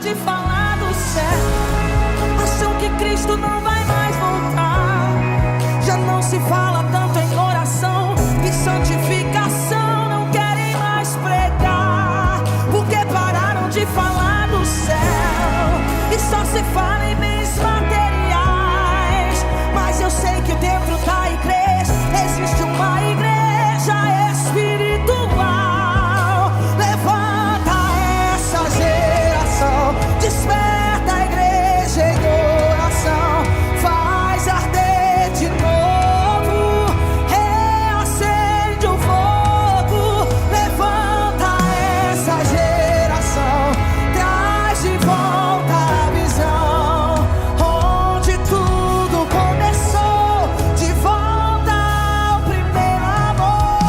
de falar do céu. Acham que Cristo não vai mais voltar. Já não se fala tanto em oração e santificação. Não querem mais pregar, porque pararam de falar do céu e só se fala em bens materiais. Mas eu sei que dentro da igreja existe uma igreja espiritual. Levanta essa geração, desperta a igreja em oração, faz arder de novo, reacende o fogo. Levanta essa geração, traz de volta a visão, onde tudo começou, de volta ao primeiro amor.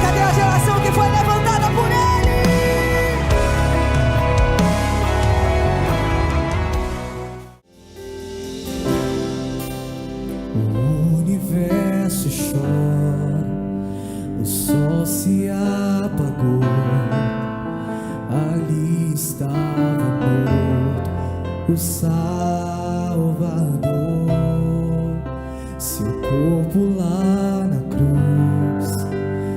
Cadê a geração que foi levantada por Ele? O universo chora, o sol se apagou, ali estava morto o Salvador. Seu corpo lá na cruz,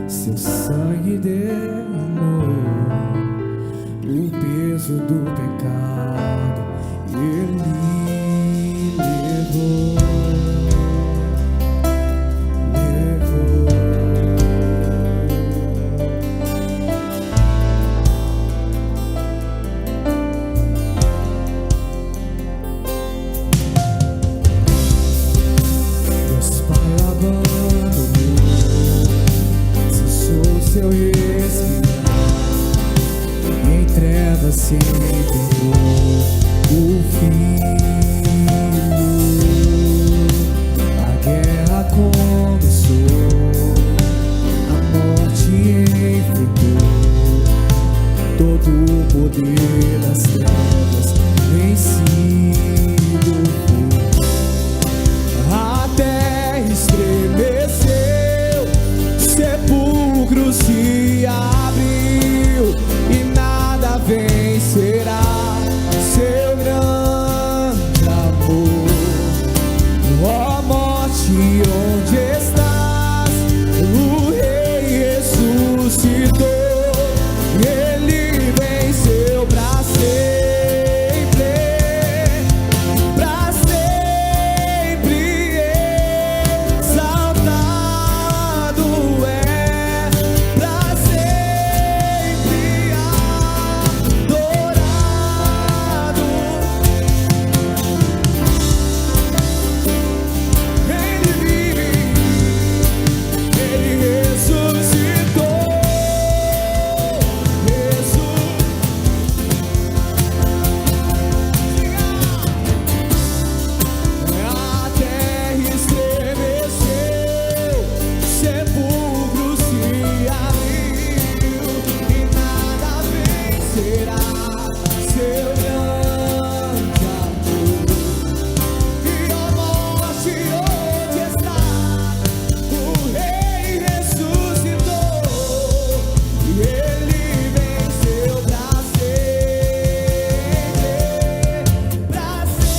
seu sangue derramou, o peso do pecado Ele levou. Deus Pai abandonou, cessou seu respirar, em trevas se entregou o Filho. A guerra começou, a morte enfrentou, todo o poder das trevas vencido foi. A terra estremeceu, sepulcro se abriu e nada vencerá seu grande amor. Ó morte, onde estás? O Rei ressuscitou, Ele venceu pra sempre, pra sempre. Exaltado é, pra sempre adorado. Ele vive, Ele ressuscitou. A terra estremeceu, sepulcro se abriu e nada vencerá seu grande amor. E ó morte, onde está? O Rei ressuscitou, e Ele venceu pra sempre, pra sempre.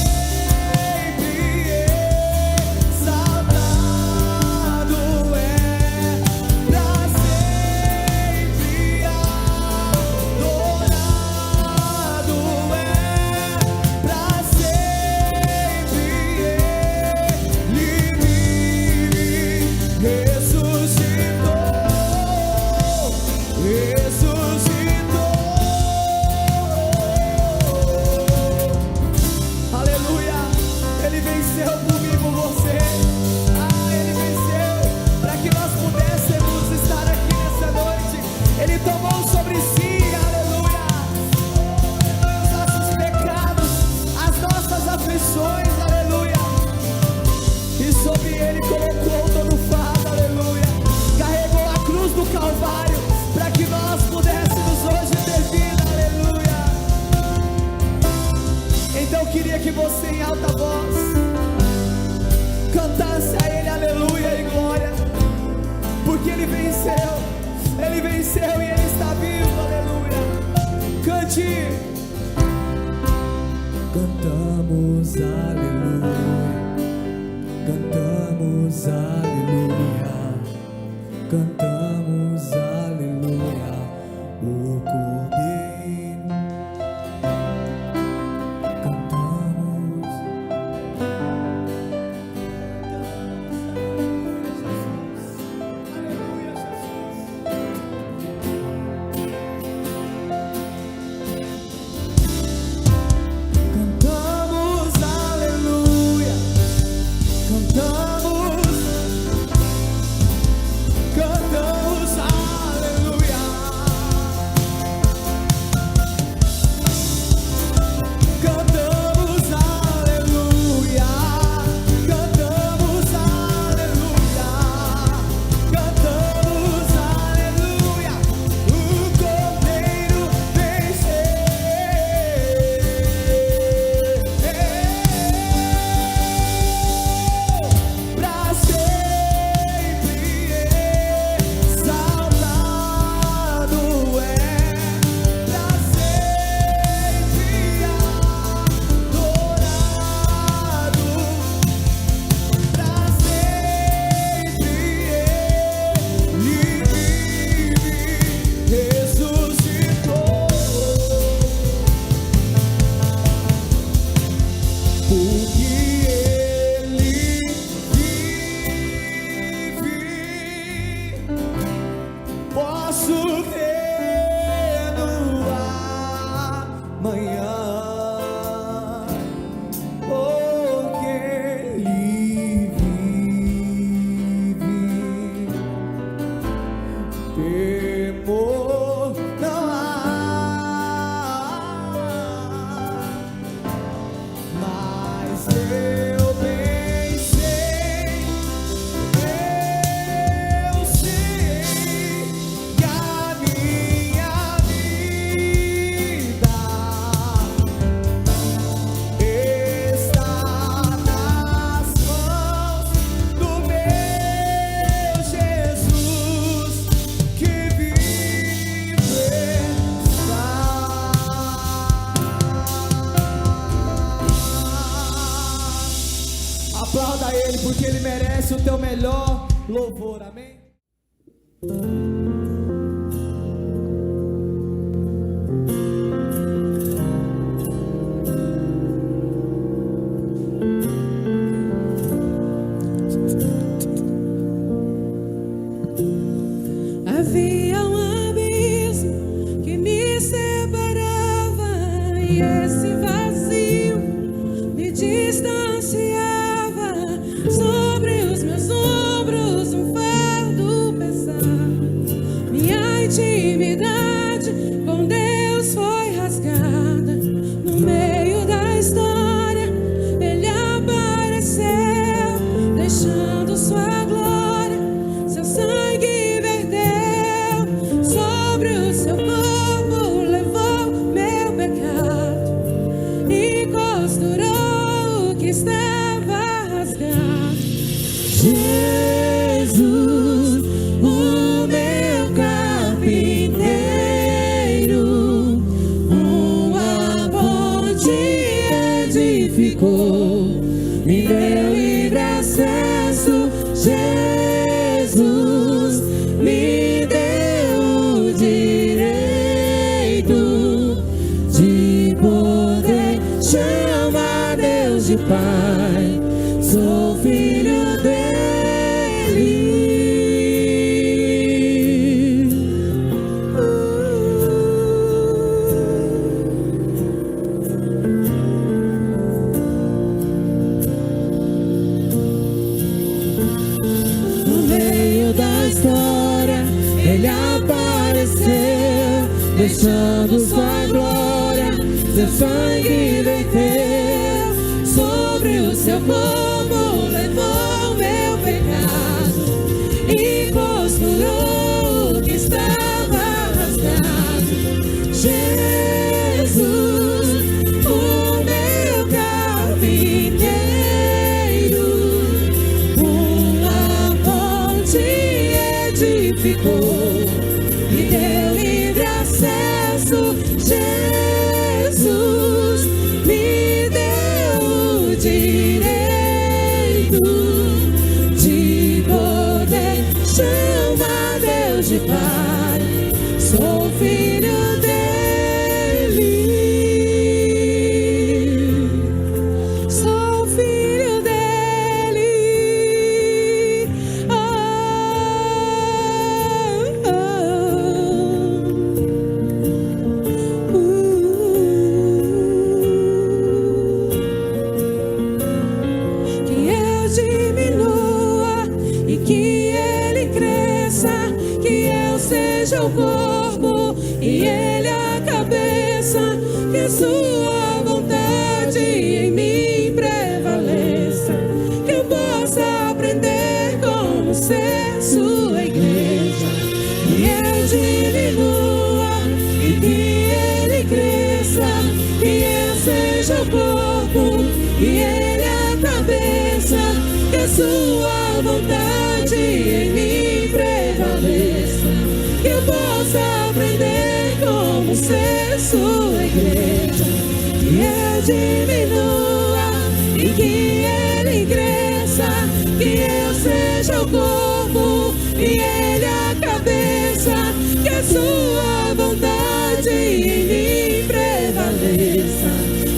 Exaltado é, pra sempre adorado é, pra sempre Ele vive, ressuscitou, ressuscitou. Aleluia, Ele venceu por mim e por você. Ele venceu para que nós pudéssemos estar aqui nessa noite. Ele tomou sobre si, aleluia, os nossos pecados, as nossas aflições, aleluia. E sobre Ele colocou todo o fardo, aleluia. Carregou a cruz do Calvário para que nós pudéssemos hoje ter vida, aleluia. Então eu queria que você em alta voz cantasse a Ele aleluia e glória, porque Ele venceu. Ele venceu e Ele está vivo, aleluia. Cante. Cantamos aleluia, cantamos aleluia, cantamos aleluia, o Cordeiro. Cantamos, aleluia, cantamos aleluia, cantamos, cantamos aleluia, cantamos aleluia, cantamos aleluia, cantamos aleluia, o Cordeiro venceu. Pra sempre exaltado é, pra sempre adorado, pra sempre ele vive, ressuscitou. Porque Ele vive, posso ver no amanhã. Porque Ele vive, temor não há. Mas eu bem sei que a minha vida está nas mãos do meu Jesus, que vive está. Aplauda Ele, porque Ele merece o teu melhor louvor, amém? Havia um abismo que me separava e esse vazio me distanciava. Sobre os meus ombros um fardo pesado. Minha intimidade com Deus foi rasgada. No meio da história Ele apareceu, deixando sua glória, seu sangue verteu. Sobre o seu corpo levou meu pecado e costurou o que estava rasgado. Jesus, o meu carpinteiro, uma ponte edificou, me deu livre acesso. Jesus me deu o direito de poder chamar Deus de Pai. Sou filho dele. No meio da história Ele apareceu, deixando sua glória, seu sangue verteu. Sobre o seu corpo levou meu pecado e costurou o que estava rasgado. Jesus, o meu carpinteiro, uma ponte edificou. edificou, me deu livre acesso. Jesus me deu o direito de poder chamar Deus de Pai. Sou filho dele, sou filho dele. Que eu diminua e que ele cresça, que eu seja o corpo e ele a cabeça, que sua vontade em mim prevaleça, que eu possa aprender como ser sua igreja. Que eu diminua e que ele cresça, que eu seja o corpo e ele a cabeça, que a sua vontade em mim prevaleça, que eu possa aprender como ser sua igreja. Que eu diminua e que ele cresça, que eu seja o corpo e ele a cabeça, que a sua vontade em mim prevaleça,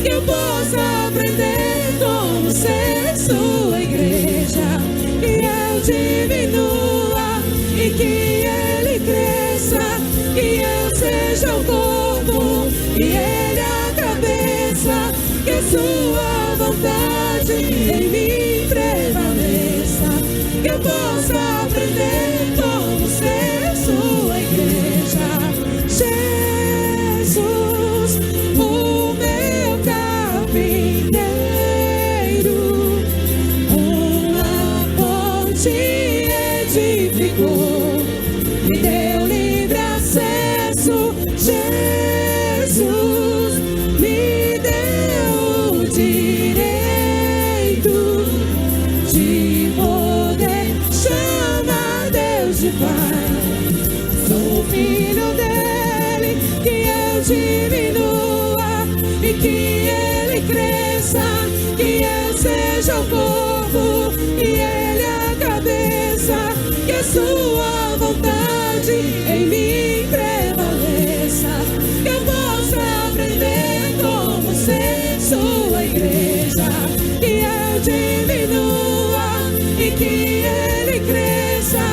que eu possa aprender como ser sua igreja. Que eu diminua e que ele cresça, que eu seja o corpo e ele a cabeça, que a sua vontade em mim prevaleça, que eu possa aprender como ser sua igreja. Jesus, o meu carpinteiro, uma ponte edificou, me deu livre acesso. Jesus me deu o direito de poder chamar Deus de Pai. Sou filho dele, que eu diminua e que ele cresça, que eu seja o corpo e ele a cabeça, que a sua vontade em mim prevaleça, que eu possa aprender como ser sua igreja. Que eu diminua e que ele cresça,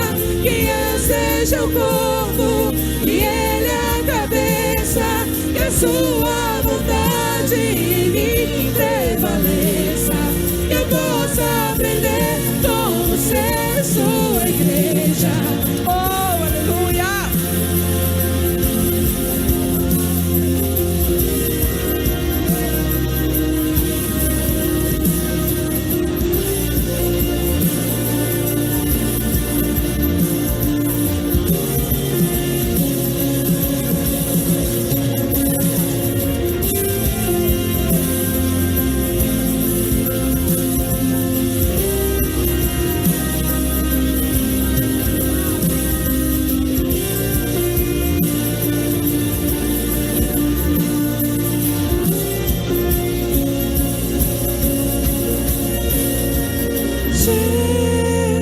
que eu seja o corpo e ele a cabeça, que a sua vontade em mim prevaleça, que eu possa aprender como ser sua igreja. Oh, aleluia!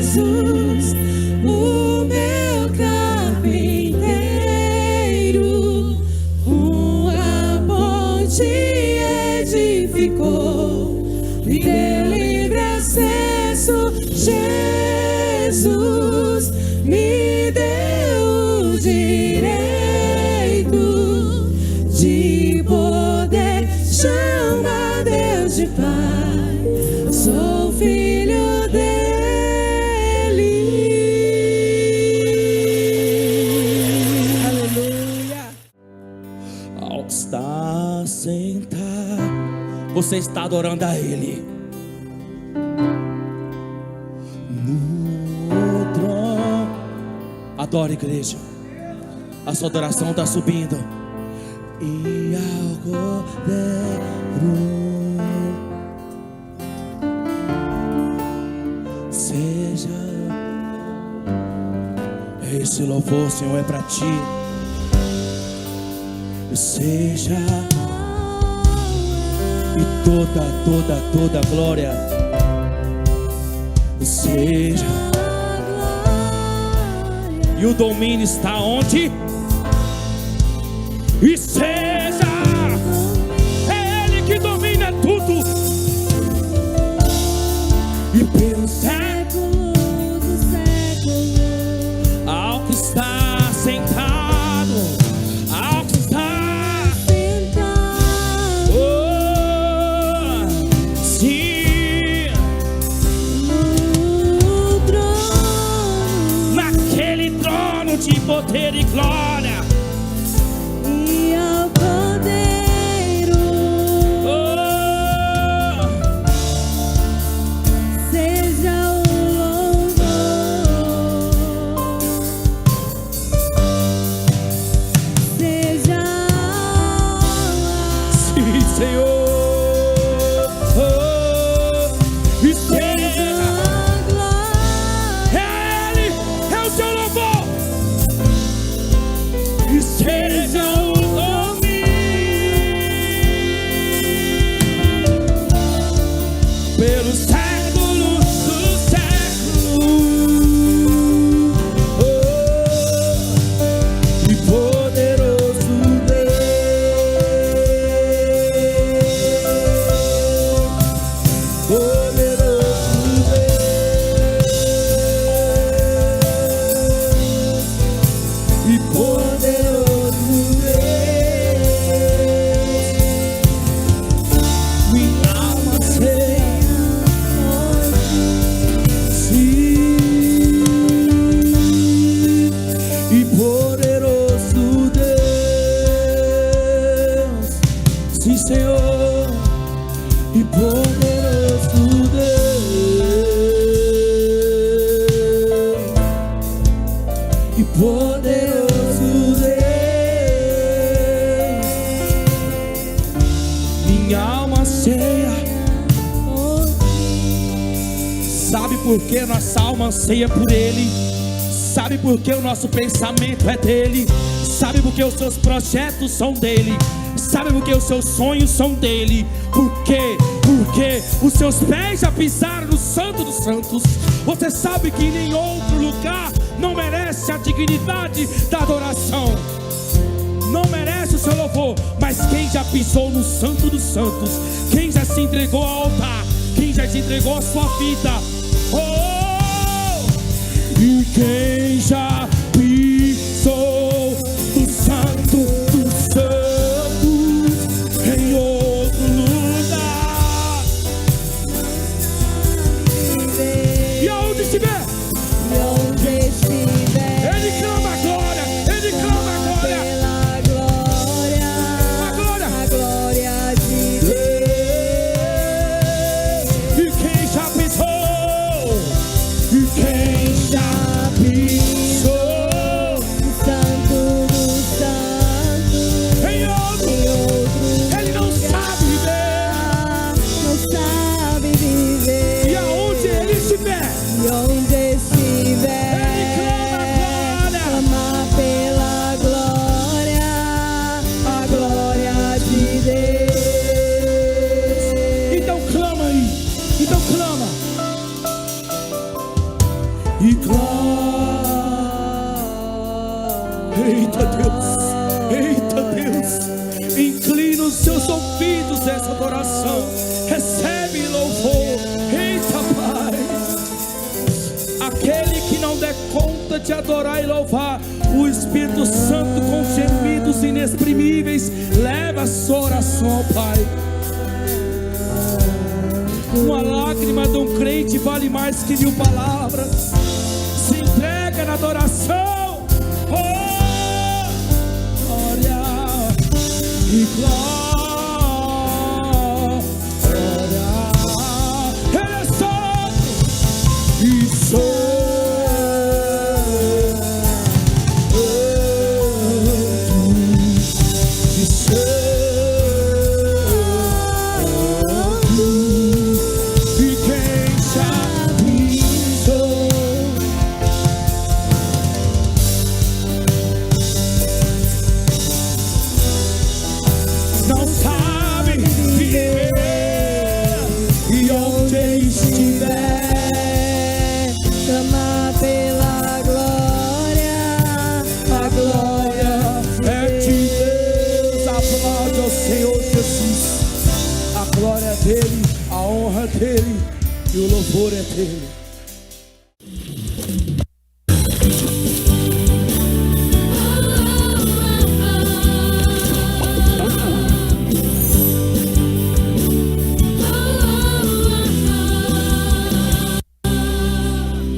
Jesus, o meu carpinteiro, uma ponte edificou, me deu livre acesso. Jesus me deu o direito de poder chamar Deus de Pai. Sou filho dele. Aleluia. Ao estar sentado, você está adorando a Ele. No trono, adora, igreja. A sua adoração está subindo. E ao Cordeiro seja Esse louvor, Senhor, é para Ti. Seja e toda glória seja. E o domínio está onde? E seja. É Ele que domina tudo. E pelo século dos séculos, ao que está sentado, ao que está sentado, oh, sim, no trono, naquele trono de poder e glória, e ao Cordeiro, oh, seja o louvor, seja sim, Senhor, oh, e seja a glória. É Ele, é o seu louvor. E seja o domínio pelos séculos dos séculos, oh, e poderoso Deus, poderoso Deus, e poderoso Deus, minha alma seja, sim, e poderoso Deus, sim, Senhor, e poderoso Deus, e poderoso Deus, minha alma anseia. Sabe por que nossa alma anseia por Ele? Sabe por que o nosso pensamento é dele? Sabe por que os seus projetos são dele? Sabe por que os seus sonhos são dele? Por quê? Porque os seus pés já pisaram no Santo dos Santos. Você sabe que em nenhum outro lugar não merece a dignidade da adoração, não merece o seu louvor. Mas quem já pisou no Santo dos Santos, quem já se entregou ao altar, quem já se entregou a sua vida, oh, e quem já pisou no Santo dos Santos em outro lugar, e aonde estiver, Ele clama a glória, Ele clama a glória, a glória de Deus. E quem já pisou, e quem já pisou Santo dos santos, em outro, Ele não sabe viver. não sabe viver. E aonde Ele estiver, E onde estiver, Ele clama a glória, clama pela glória, a glória de Deus. Então clama aí, então clama. E eita Deus, inclina os seus ouvidos a essa adoração, recebe louvor, eita Pai. Aquele que não der conta de adorar e louvar, o Espírito Santo com gemidos inexprimíveis leva a sua oração ao Pai. Uma lágrima de um crente vale mais que 1000 palavras. Se entrega na adoração, oh, glória e glória. Ele é santo e e o louvor é dele.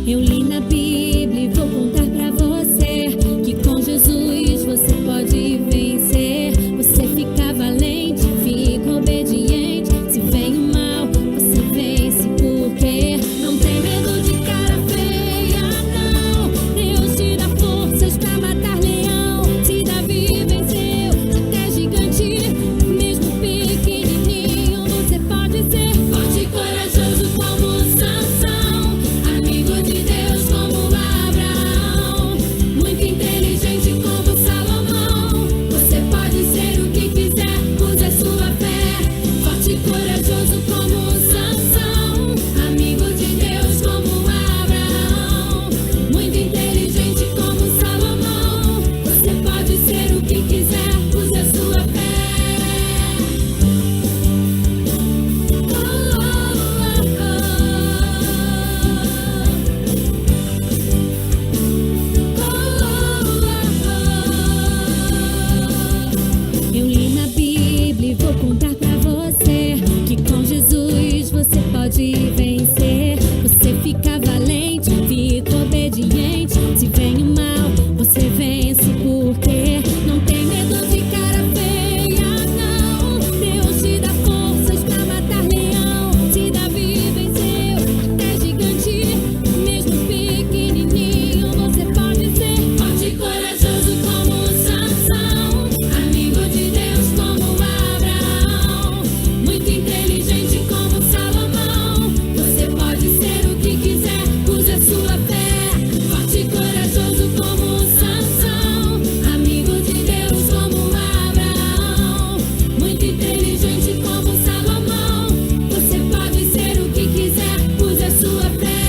Eu li na Bíblia e vou contar pra você que com Jesus você pode vencer. Você fica valente, fica obediente. Se vem o mal, você vence, porque não tem medo de cara feia, não. Deus te dá forças pra matar leão. Se Davi venceu até gigante, mesmo pequenininho, você pode ser forte e corajoso como Sansão, amigo de Deus como Abraão, muito inteligente como Salomão. Você pode ser o que quiser, use a sua fé. Forte e corajoso como Sansão, amigo de Deus como Abraão, muito inteligente como Salomão. Você pode ser o que quiser, use a sua fé. Eu li na Bíblia e vou contar pra você que com Jesus você pode vencer. Você fica valente, fica obediente. Se vem o mal, você vence, porque não tem medo de cara feia, não. Deus te dá forças pra matar leão. Se Davi venceu até gigante, mesmo pequenininho, você pode ser forte e corajoso como Sansão, amigo de Deus como Abraão, muito inteligente como Salomão. Você pode ser o que quiser, use a sua fé. Forte e corajoso como Sansão, amigo de Deus como Abraão, muito inteligente como Salomão. Você pode ser o que quiser, use a sua fé.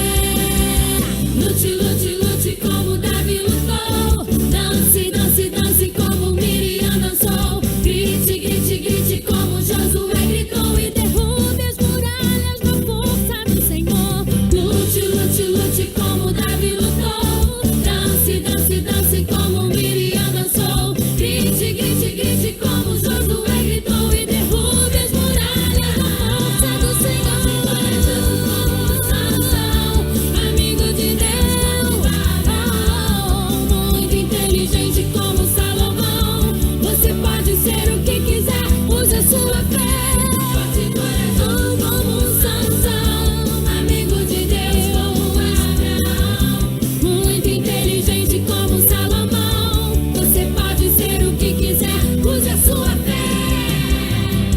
Lute, lute, lute como Davi lutou. Dance, dance, dance como Miriam dançou. Grite, grite, grite como Josué gritou. E derrube as muralhas na força do Senhor. Lute, lute, lute como Davi lutou. Dance, dance, dance como Miriam dançou. Grite, grite, grite como Josué gritou. E derrube as muralhas na força do Senhor. Sansão, amigo de Deus, muito inteligente como Salomão. Você pode ser o que quiser, use a sua fé. Forte e corajoso como Sansão, amigo de Deus como Abraão, muito inteligente como Salomão. Você pode ser o que quiser, use a sua fé.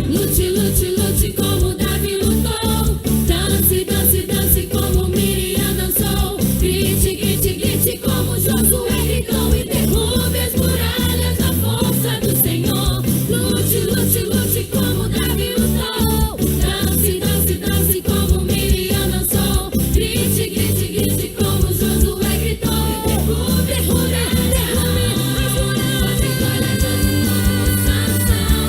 Lute, lute, lute como Davi lutou. Dance, dance, dance como Miriam dançou. Grite, grite, grite como Josué gritou. E derrube as muralhas na força do Senhor. Lute, lute, lute como Davi lutou. Dance, dance, dance como Miriam dançou. Grite, grite, grite como Josué gritou. E derrube, derrube, derrube as muralhas. Sansão,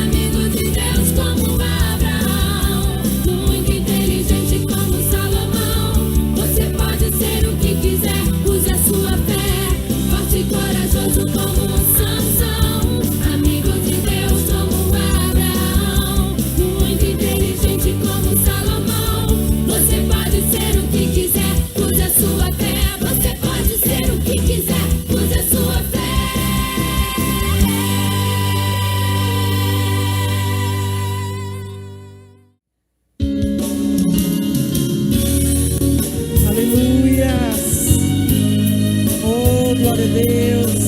amigo de Deus como Abraão, muito inteligente como Salomão. Você pode ser o que quiser, use a sua fé. Forte e corajoso como Sansão, amigo de Deus como Abraão, muito inteligente como Salomão. Você pode ser o que quiser, use a sua fé. Você pode ser o que quiser, use a sua fé. Aleluias. Oh, glória a Deus.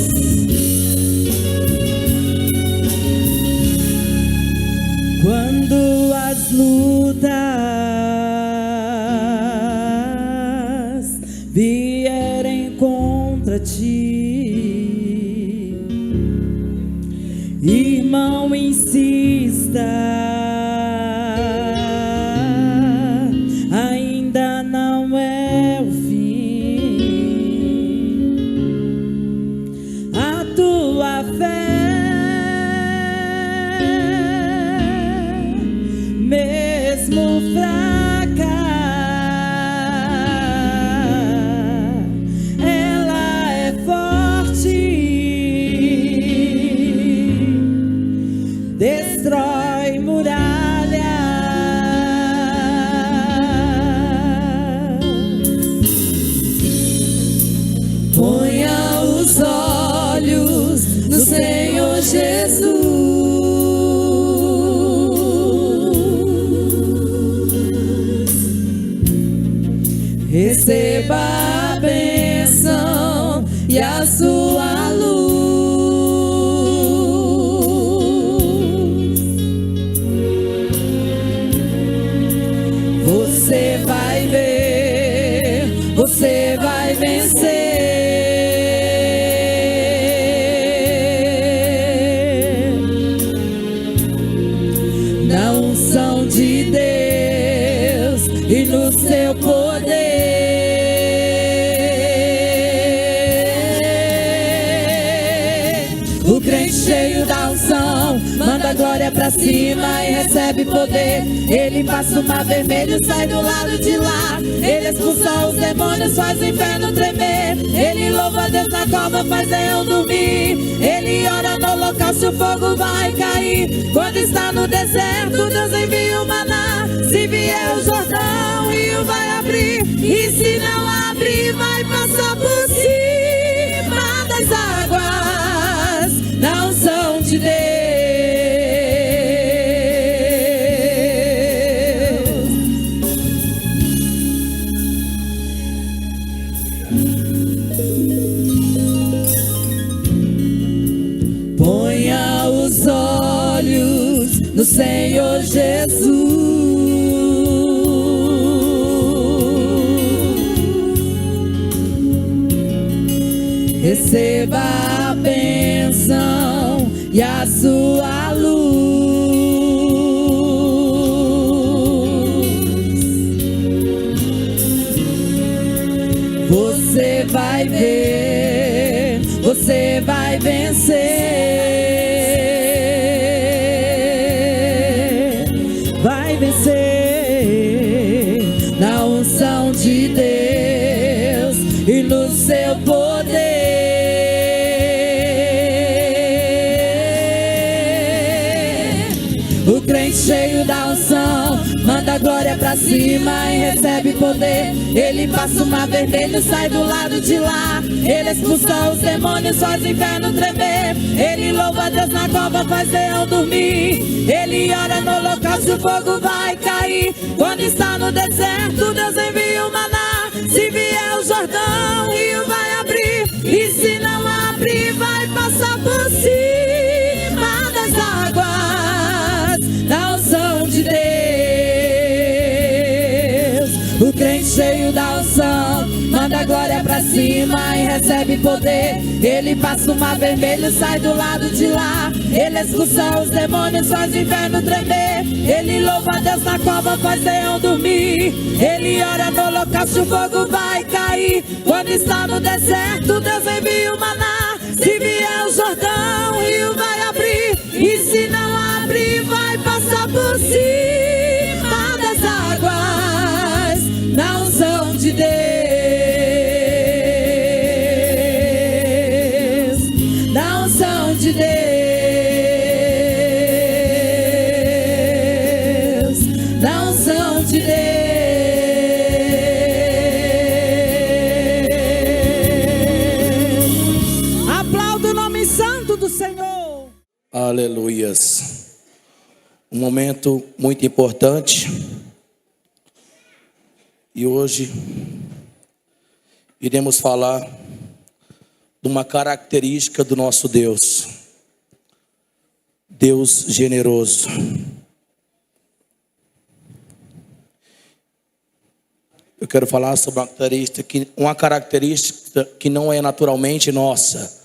Quando as lutas vierem contra ti, irmão, insista, ainda não é o fim. A tua fé, mesmo fraca, receba a bênção e a sua luz. Você vai ver, você vai vencer. Na unção de Deus e no seu poder. O crente cheio da unção manda a glória pra cima e recebe poder. Ele passa o mar vermelho, sai do lado de lá. Ele expulsa os demônios, faz o inferno tremer. Ele louva a Deus na cova, faz leão dormir. Ele ora no holocausto, o fogo vai cair. Quando está no deserto, Deus envia o maná. Se vier o Jordão, o rio vai abrir. E se não abrir, vai passar por cima das águas. Na unção de Deus. Ponha os olhos no Senhor Jesus. Receba a bênção e a sua luz. Você vai ver, você vai vencer. Vai vencer na unção de Deus e no seu poder. O crente cheio da unção manda a glória pra cima e recebe poder. Ele passa o mar vermelho, sai do lado de lá. Ele expulsa os demônios, faz o inferno tremer. Ele louva a Deus na cova, faz leão dormir. Ele ora no holocausto, o fogo vai cair. Quando está no deserto, Deus envia o maná. Se vier o Jordão, o rio vai abrir. E se não abrir, vai passar por cima das águas. Na unção de Deus. O crente cheio da unção manda a glória pra cima e recebe poder. Ele passa o mar vermelho, sai do lado de lá. Ele expulsa os demônios, faz o inferno tremer. Ele louva a Deus na cova, faz leão dormir. Ele ora no holocausto, o fogo vai cair. Quando está no deserto, Deus envia o maná. Se vier o Jordão, o rio vai abrir. E se não abrir, vai passar por cima das águas. Na unção de Deus. Na unção de Deus. Na unção de Deus. Aplauda o nome santo do Senhor. Aleluias. Um momento muito importante. E hoje iremos falar de uma característica do nosso Deus. Deus generoso. Eu quero falar sobre uma característica que não é naturalmente nossa,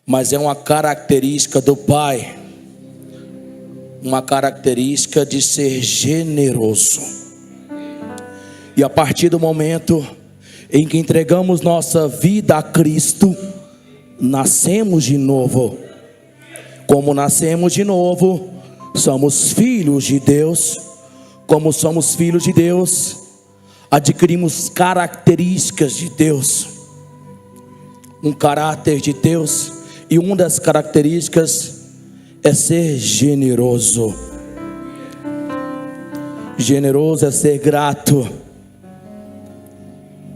mas é uma característica do Pai. Uma característica de ser generoso. E a partir do momento em que entregamos nossa vida a Cristo, nascemos de novo. Como nascemos de novo, somos filhos de Deus. Como somos filhos de Deus, adquirimos características de Deus. Um caráter de Deus. E uma das características é ser generoso. Generoso é ser grato.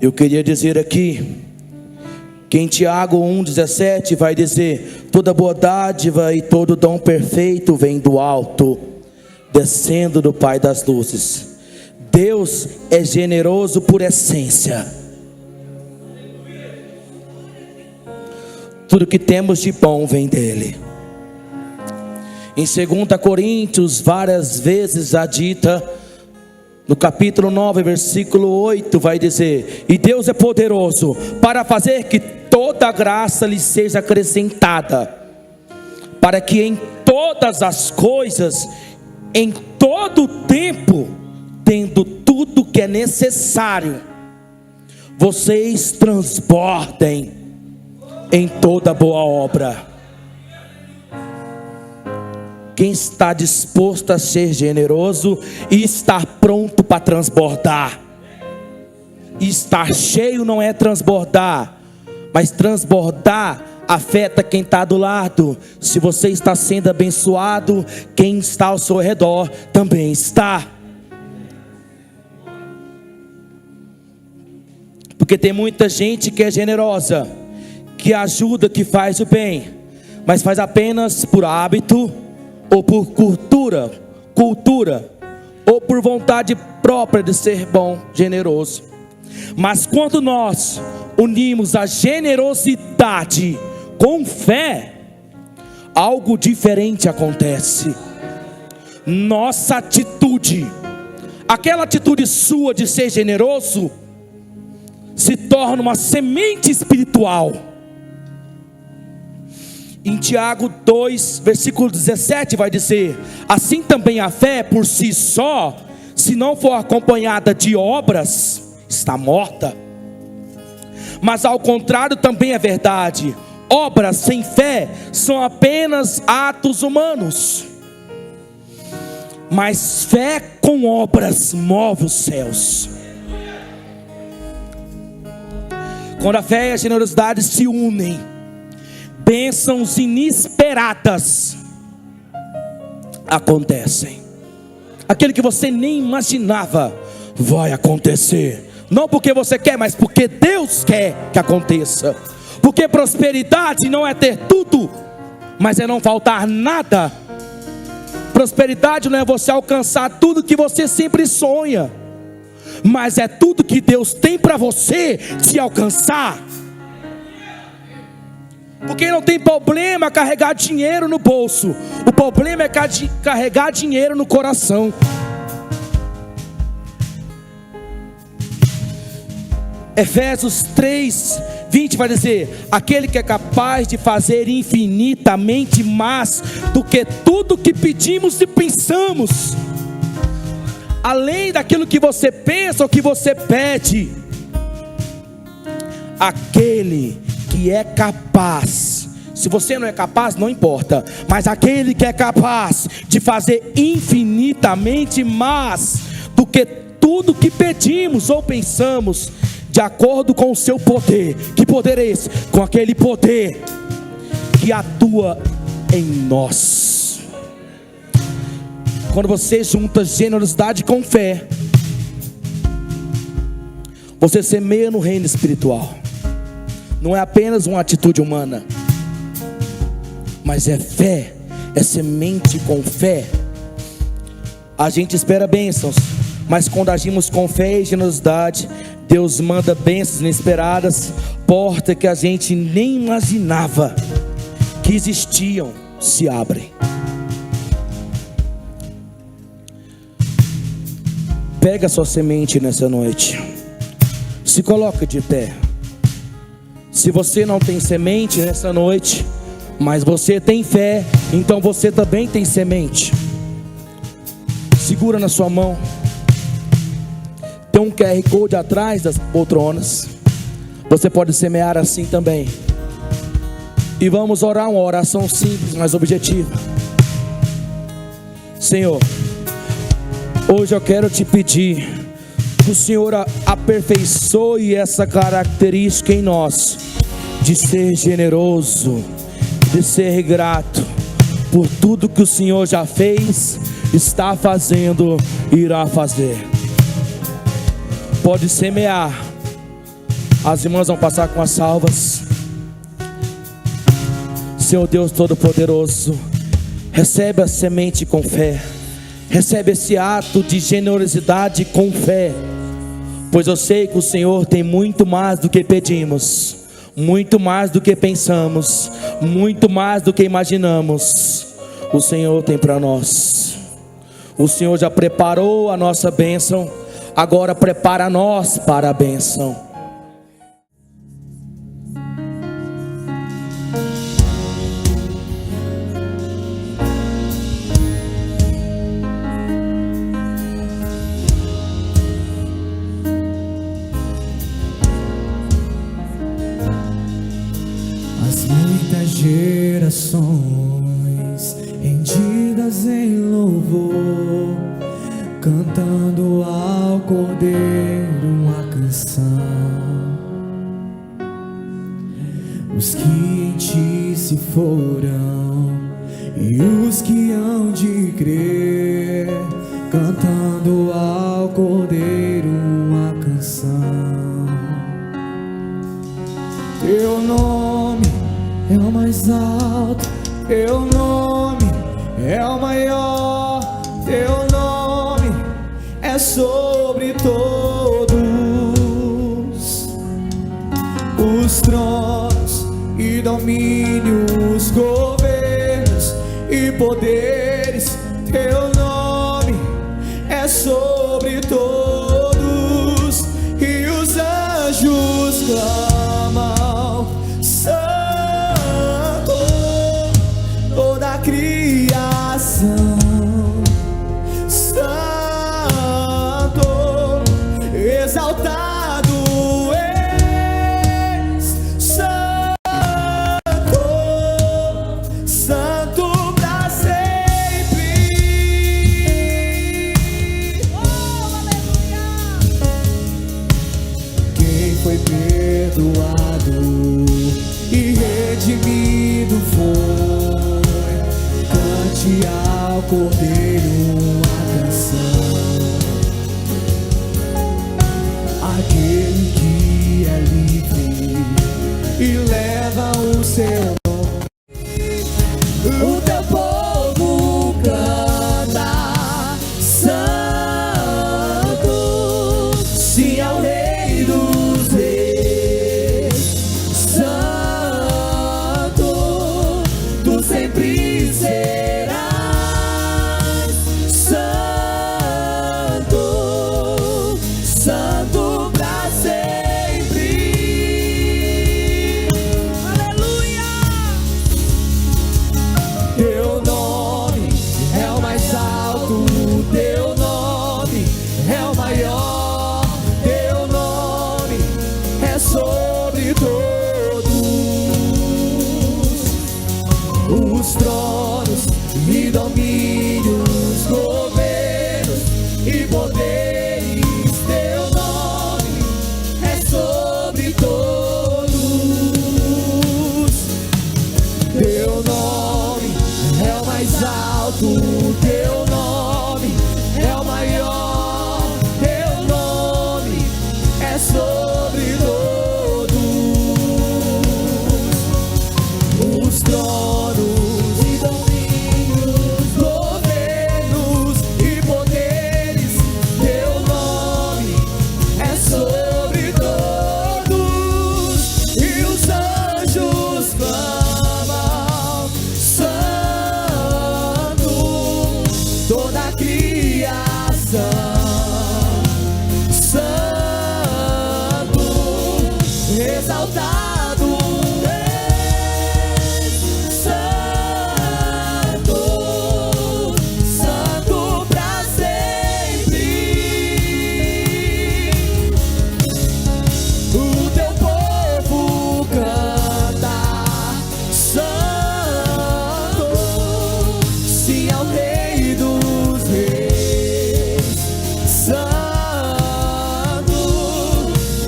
Eu queria dizer aqui que em Tiago 1,17 vai dizer: toda boa dádiva e todo dom perfeito vem do alto, descendo do Pai das luzes. Deus é generoso por essência. Tudo que temos de bom vem dele. Em 2 Coríntios, várias vezes já dita, no capítulo 9, versículo 8, vai dizer: e Deus é poderoso para fazer que toda graça lhe seja acrescentada, para que em todas as coisas, em todo o tempo, tendo tudo que é necessário, vocês transbordem em toda boa obra. Quem está disposto a ser generoso e estar pronto para transbordar. E estar cheio não é transbordar, mas transbordar afeta quem está do lado. Se você está sendo abençoado, quem está ao seu redor também está. Porque tem muita gente que é generosa, que ajuda, que faz o bem, mas faz apenas por hábito, ou por cultura, ou por vontade própria de ser bom, generoso. Mas quando nós unimos a generosidade com fé, algo diferente acontece. Nossa atitude, aquela atitude sua de ser generoso, se torna uma semente espiritual. Em Tiago 2, versículo 17 vai dizer: assim também a fé por si só, se não for acompanhada de obras, está morta. Mas ao contrário também é verdade, obras sem fé são apenas atos humanos, mas fé com obras move os céus. Quando a fé e a generosidade se unem, bênçãos inesperadas acontecem. Aquele que você nem imaginava vai acontecer. Não porque você quer, mas porque Deus quer que aconteça. Porque prosperidade não é ter tudo, mas é não faltar nada. Prosperidade não é você alcançar tudo que você sempre sonha, mas é tudo que Deus tem para você te alcançar. Porque não tem problema carregar dinheiro no bolso, o problema é carregar dinheiro no coração. Efésios 3, 20 vai dizer: aquele que é capaz de fazer infinitamente mais do que tudo que pedimos e pensamos, além daquilo que você pensa ou que você pede. Aquele que é capaz, se você não é capaz, não importa, mas aquele que é capaz de fazer infinitamente mais do que tudo que pedimos ou pensamos, de acordo com o seu poder. Que poder é esse? Com aquele poder que atua em nós. Quando você junta generosidade com fé, você semeia no reino espiritual. Não é apenas uma atitude humana, mas é fé, é semente com fé. A gente espera bênçãos, mas quando agimos com fé e generosidade, Deus manda bênçãos inesperadas, portas que a gente nem imaginava que existiam, se abrem. Pega a sua semente nessa noite, se coloca de pé. Se você não tem semente nessa noite, mas você tem fé, então você também tem semente. Segura na sua mão. Tem um QR Code atrás das poltronas. Você pode semear assim também. E vamos orar uma oração simples, mas objetiva. Senhor, hoje eu quero te pedir que o Senhor aperfeiçoe essa característica em nós, de ser generoso, de ser grato por tudo que o Senhor já fez, está fazendo e irá fazer. Pode semear. As irmãs vão passar com as salvas. Senhor Deus Todo-Poderoso, recebe a semente com fé. Recebe esse ato de generosidade com fé, pois eu sei que o Senhor tem muito mais do que pedimos, muito mais do que pensamos, muito mais do que imaginamos, o Senhor tem para nós. O Senhor já preparou a nossa bênção, agora prepara nós para a bênção. As muitas gerações rendidas em louvor, cantando ao Cordeiro uma canção. Os que em ti se foram e os que hão de crer, cantando ao Cordeiro uma canção. Teu nome é o mais alto, teu nome é o maior, teu nome é sobre todos os tronos e domínios, governos e poderes. Teu nome é sobre todos, e os anjos clamam: Santo. Toda a criação, Santo, exaltado és, Santo, Santo pra sempre. Oh, aleluia! Quem foi perdoado e redimido foi, cante ao Cordeiro uma canção. Aquele que é livre e leva o seu nome, o teu povo canta: Santo, sim ao Rei dos Reis. Santo, tu sempre serás. Santo, Santo pra sempre. Aleluia! Teu nome é o mais alto, teu nome é o maior, teu nome é sobre todos os tronos e domínios, governos e poderes. Teu nome é sobre todos. Teu nome é o mais alto, teu nome é o maior, teu nome é sobre todos os tronos e domínios, governos e poderes. Teu nome é sobre todos, e os anjos clamam: Santo. Toda a criação, Santo, exaltado és, Santo, Santo pra sempre. O teu povo canta: Santo, sim ao Rei dos Reis. Santo,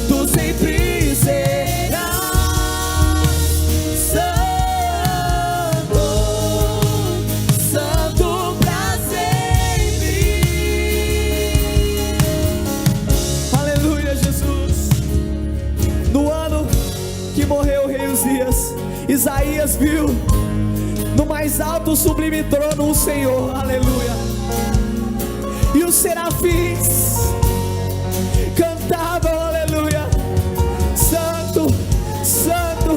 tu sempre serás. Santo, Santo pra sempre. Aleluia, Jesus. No ano que morreu o rei Uzias, Isaías viu no mais alto sublime trono o Senhor. Aleluia. E os serafins cantavam: aleluia, Santo, Santo,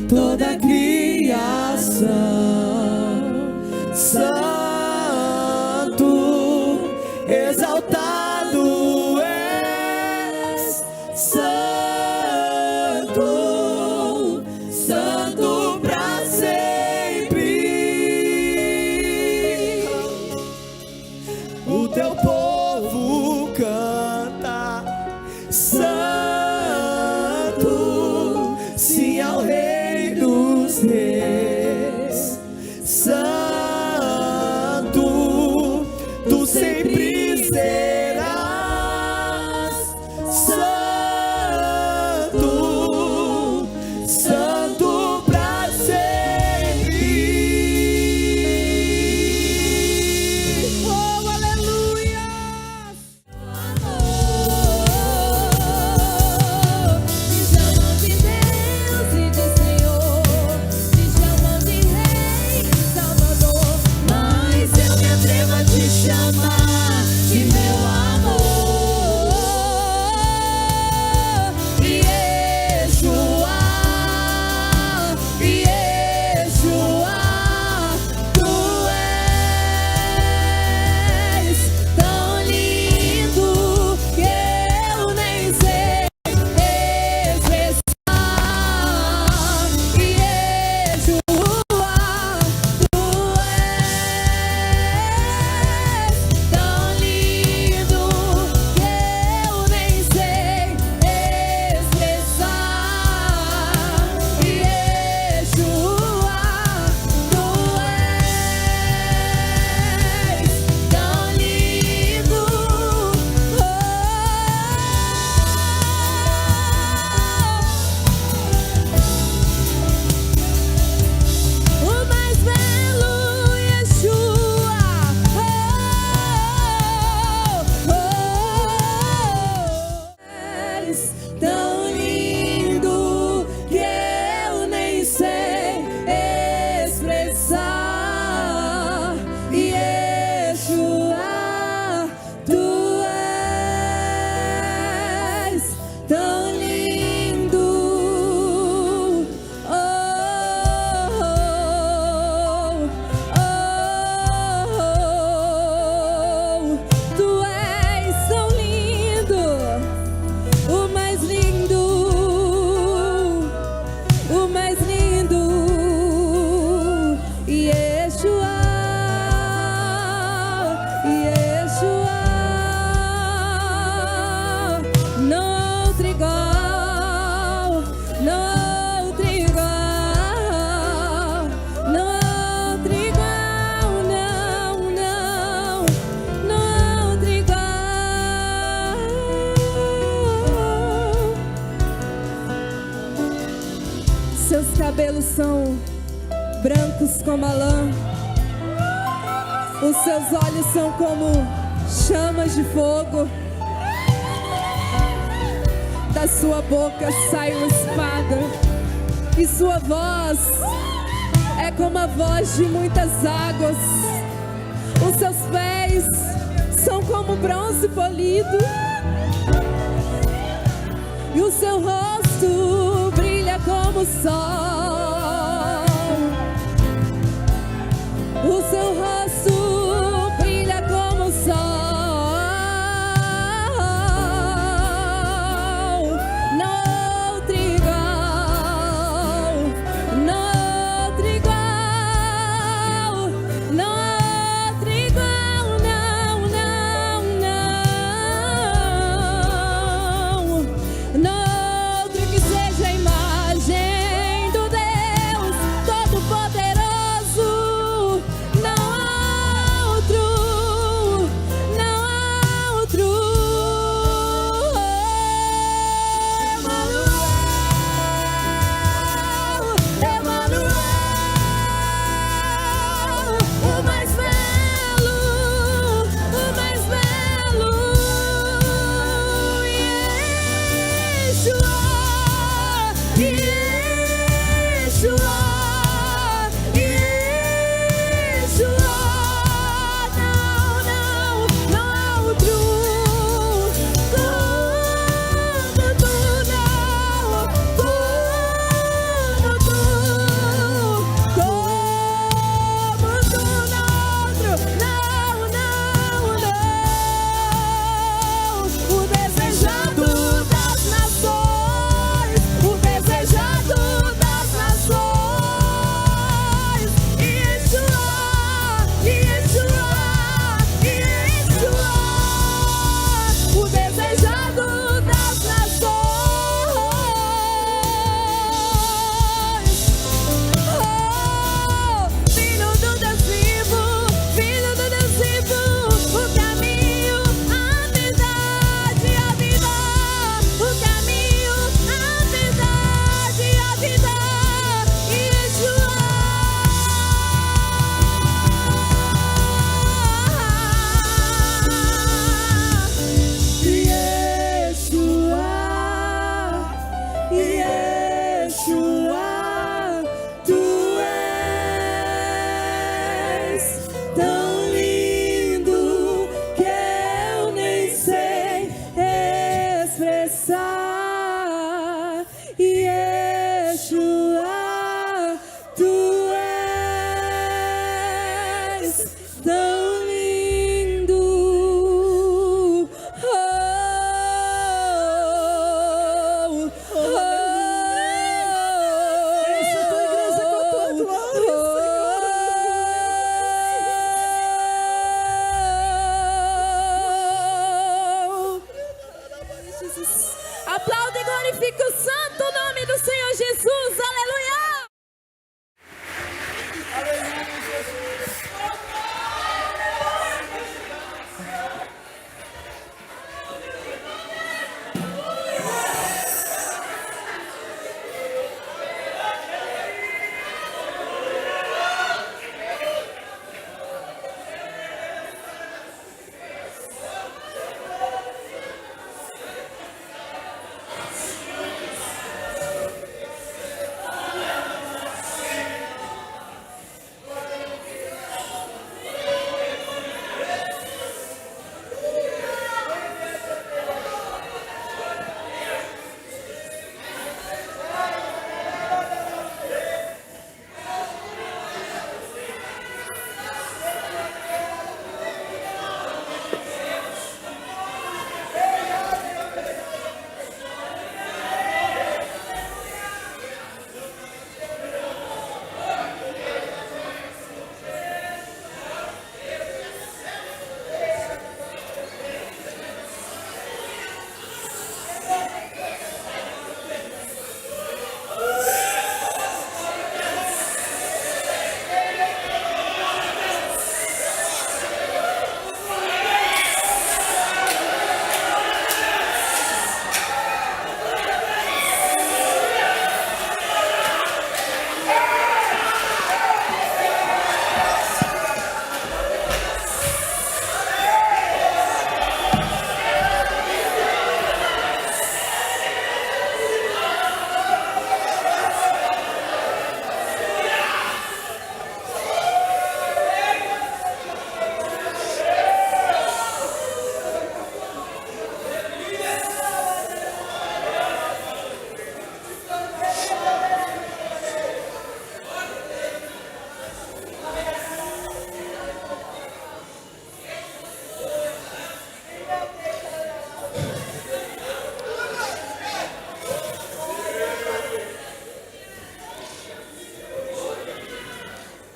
toda a criação. Santo, exaltado és, Santo, Santo pra sempre. O teu povo canta, Santo, sim ao Rei dos Reis. Santo, tu sempre serás. Santo, Santo pra sempre. Oh, aleluia! Me chamam de Deus e de Senhor, me chamam de Rei e Salvador, mas eu me atrevo a te chamar de meu amor. Yeshua, Yeshua, tu és tão lindo que eu nem sei expressar. Yeshua, tu és tão lindo que eu nem sei expressar. Yeshua, tu és tão lindo. O mais belo Yeshua, és tão lindo que eu nem sei expressar. Yeshua, tu és tão lindo. Tu és tão lindo, o mais lindo, o mais lindo. Yeshua, Yeshua, não outro igual, não outro igual, não outro igual, não, não, não outro igual. Seus cabelos são brancos como a lã, os seus olhos são como chamas de fogo, da sua boca sai uma espada, e sua voz é como a voz de muitas águas. Os seus pés são como bronze polido, e o seu rosto brilha como o sol. O seu rosto brilha como o sol. Não outro igual, não outro igual, não outro igual, não, não, não, não outro que seja a imagem do Deus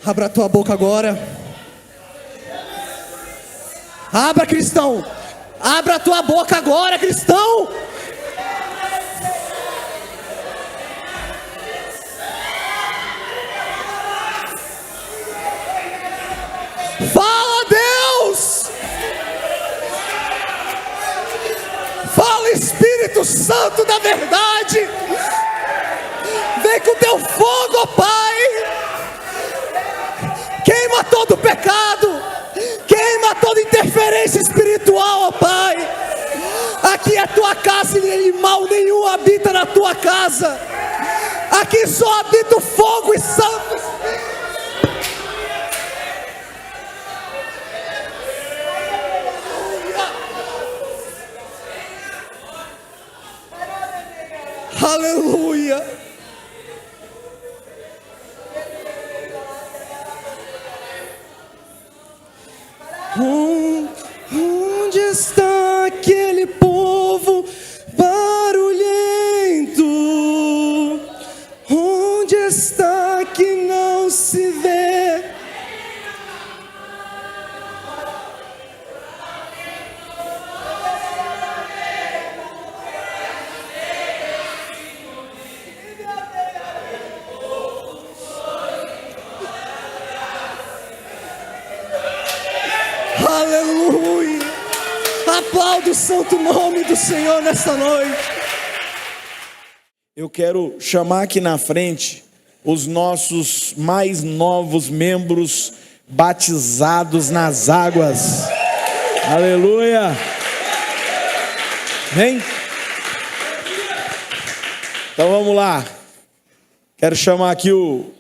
Abra a tua boca agora. Abra, cristão. Abra a tua boca agora, cristão. Fala, Deus. Fala, Espírito Santo da verdade. Vem com teu fogo, ó Pai. Queima todo pecado. Queima toda interferência espiritual, ó Pai. Aqui é tua casa e mal nenhum habita na tua casa. Aqui só habita o fogo e santo Espírito. Aleluia. Onde está aquele povo barulhento? Onde está que não se vê? Aleluia. Aplauda o santo nome do Senhor nesta noite. Eu quero chamar aqui na frente os nossos mais novos membros batizados nas águas. Aleluia. Vem. Então vamos lá. Quero chamar aqui o...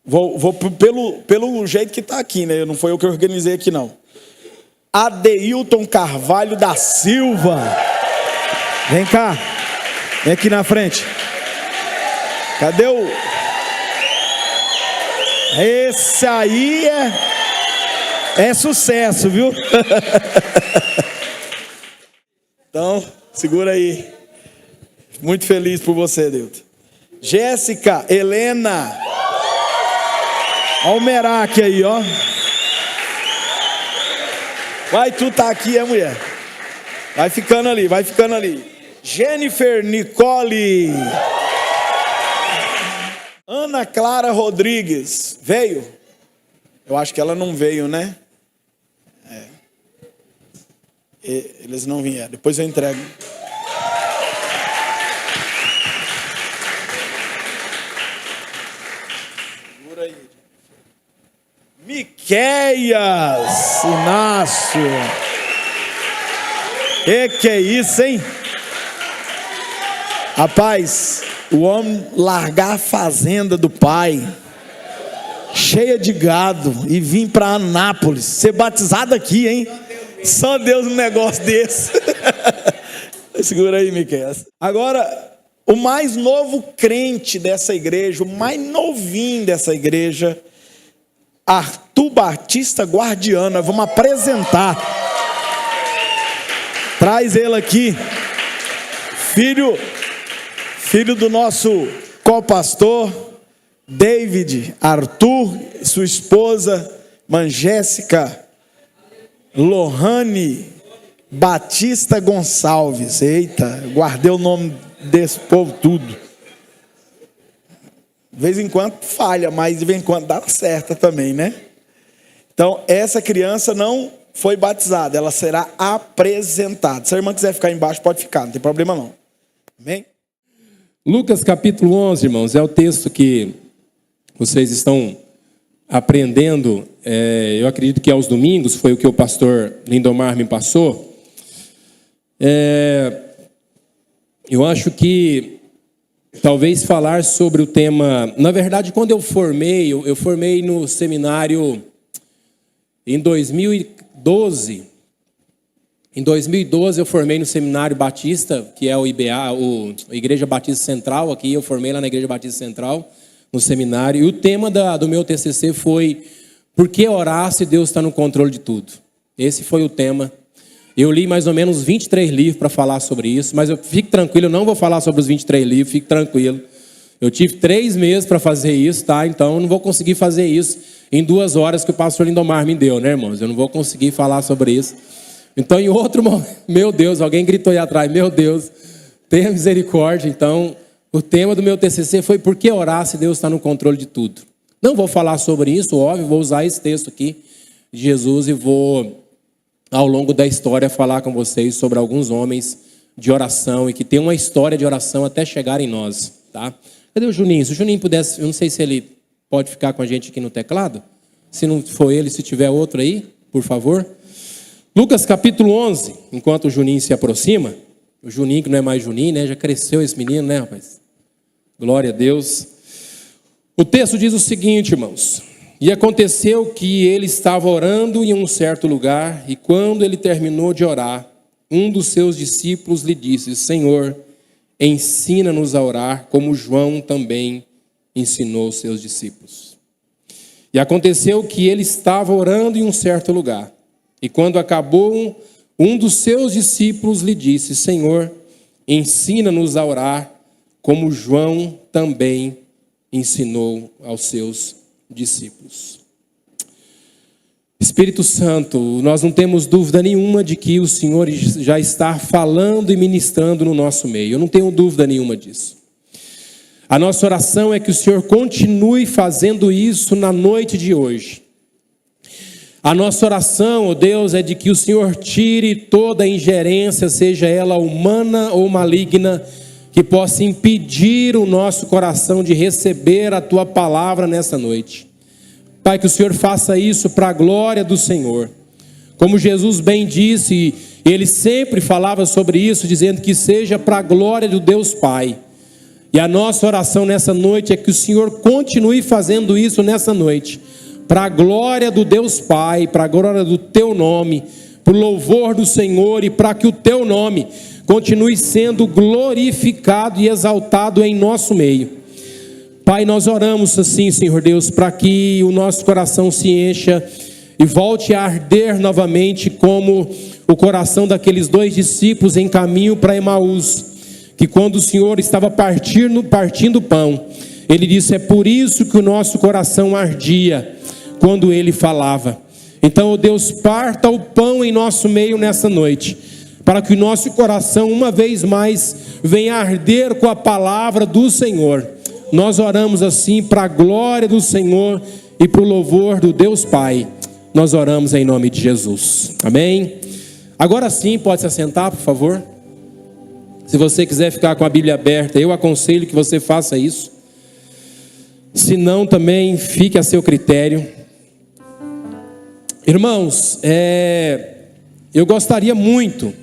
Vou pelo jeito que está aqui, né? Não foi eu que organizei aqui, não. Adeilton Carvalho da Silva. Vem cá. Vem aqui na frente. Cadê o... Esse aí é sucesso, viu? Então, segura aí. Muito feliz por você, Deilton. Jéssica Helena Almerac aí, ó. Vai, tu tá aqui, é mulher. Vai ficando ali, vai ficando ali. Jennifer Nicole. Ana Clara Rodrigues. Veio? Eu acho que ela não veio, né? Eles não vieram. Depois eu entrego. Segura aí. Miqueias Inácio. Que é isso, hein? Rapaz, o homem largar a fazenda do pai, cheia de gado, e vir para Anápolis, ser batizado aqui, hein? Só Deus um negócio desse. Segura aí, Miqueias. Agora, o mais novo crente dessa igreja, o mais novinho dessa igreja, Arthur Batista Guardiano. Vamos apresentar. Traz ele aqui. Filho do nosso co-pastor David Arthur, sua esposa Jéssica Lohane Batista Gonçalves. Eita, guardei o nome desse povo tudo. De vez em quando falha, mas de vez em quando dá certa também, né? Então, essa criança não foi batizada, ela será apresentada. Se a irmã quiser ficar embaixo, pode ficar, não tem problema não. Amém? Lucas capítulo 11, irmãos, é o texto que vocês estão aprendendo. Eu acredito que aos domingos, foi o que o pastor Lindomar me passou. Eu acho que talvez falar sobre o tema... Na verdade, quando eu formei no seminário em 2012. Em 2012 eu formei no Seminário Batista, que é o IBA, a Igreja Batista Central. Aqui eu formei lá na Igreja Batista Central, no seminário. E o tema do meu TCC foi: por que orar se Deus está no controle de tudo? Esse foi o tema. Eu li mais ou menos 23 livros para falar sobre isso, mas fique tranquilo, eu não vou falar sobre os 23 livros, fique tranquilo. Eu tive 3 meses para fazer isso, tá? Então eu não vou conseguir fazer isso em 2 horas que o pastor Lindomar me deu, né, irmãos? Eu não vou conseguir falar sobre isso. Então, em outro momento, meu Deus, alguém gritou aí atrás, meu Deus, tenha misericórdia. Então, o tema do meu TCC foi por que orar se Deus está no controle de tudo. Não vou falar sobre isso, óbvio, vou usar esse texto aqui de Jesus e vou, ao longo da história, falar com vocês sobre alguns homens de oração e que tem uma história de oração até chegar em nós, tá? Cadê o Juninho? Se o Juninho pudesse, eu não sei se ele pode ficar com a gente aqui no teclado. Se não for ele, se tiver outro aí, por favor. Lucas capítulo 11, enquanto o Juninho se aproxima. O Juninho, que não é mais Juninho, né? Já cresceu esse menino, né, rapaz? Glória a Deus. O texto diz o seguinte, irmãos. E aconteceu que ele estava orando em um certo lugar, e quando ele terminou de orar, um dos seus discípulos lhe disse: Senhor, ensina-nos a orar, como João também ensinou os seus discípulos. E aconteceu que ele estava orando em um certo lugar, e quando acabou, um dos seus discípulos lhe disse: Senhor, ensina-nos a orar, como João também ensinou aos seus discípulos. Espírito Santo, nós não temos dúvida nenhuma de que o Senhor já está falando e ministrando no nosso meio. Eu não tenho dúvida nenhuma disso. A nossa oração é que o Senhor continue fazendo isso na noite de hoje. A nossa oração, ó Deus, é de que o Senhor tire toda a ingerência, seja ela humana ou maligna, que possa impedir o nosso coração de receber a Tua palavra nessa noite. Pai, que o Senhor faça isso para a glória do Senhor. Como Jesus bem disse, Ele sempre falava sobre isso, dizendo que seja para a glória do Deus Pai. E a nossa oração nessa noite é que o Senhor continue fazendo isso nessa noite, para a glória do Deus Pai, para a glória do Teu nome, para o louvor do Senhor e para que o Teu nome continue sendo glorificado e exaltado em nosso meio. Pai, nós oramos assim, Senhor Deus, para que o nosso coração se encha e volte a arder novamente como o coração daqueles 2 discípulos em caminho para Emaús, que quando o Senhor estava partindo o pão, Ele disse: é por isso que o nosso coração ardia quando Ele falava. Então, ó Deus, parta o pão em nosso meio nessa noite, para que o nosso coração uma vez mais venha arder com a palavra do Senhor. Nós oramos assim para a glória do Senhor e para o louvor do Deus Pai. Nós oramos em nome de Jesus. Amém? Agora sim, pode se assentar, por favor. Se você quiser ficar com a Bíblia aberta, eu aconselho que você faça isso. Se não, também fique a seu critério. Irmãos, eu gostaria muito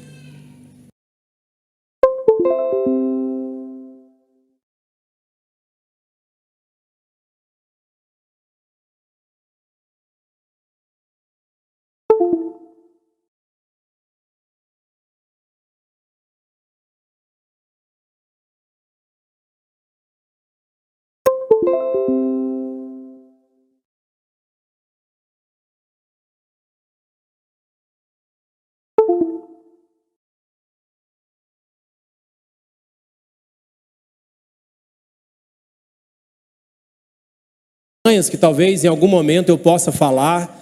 que talvez em algum momento eu possa falar.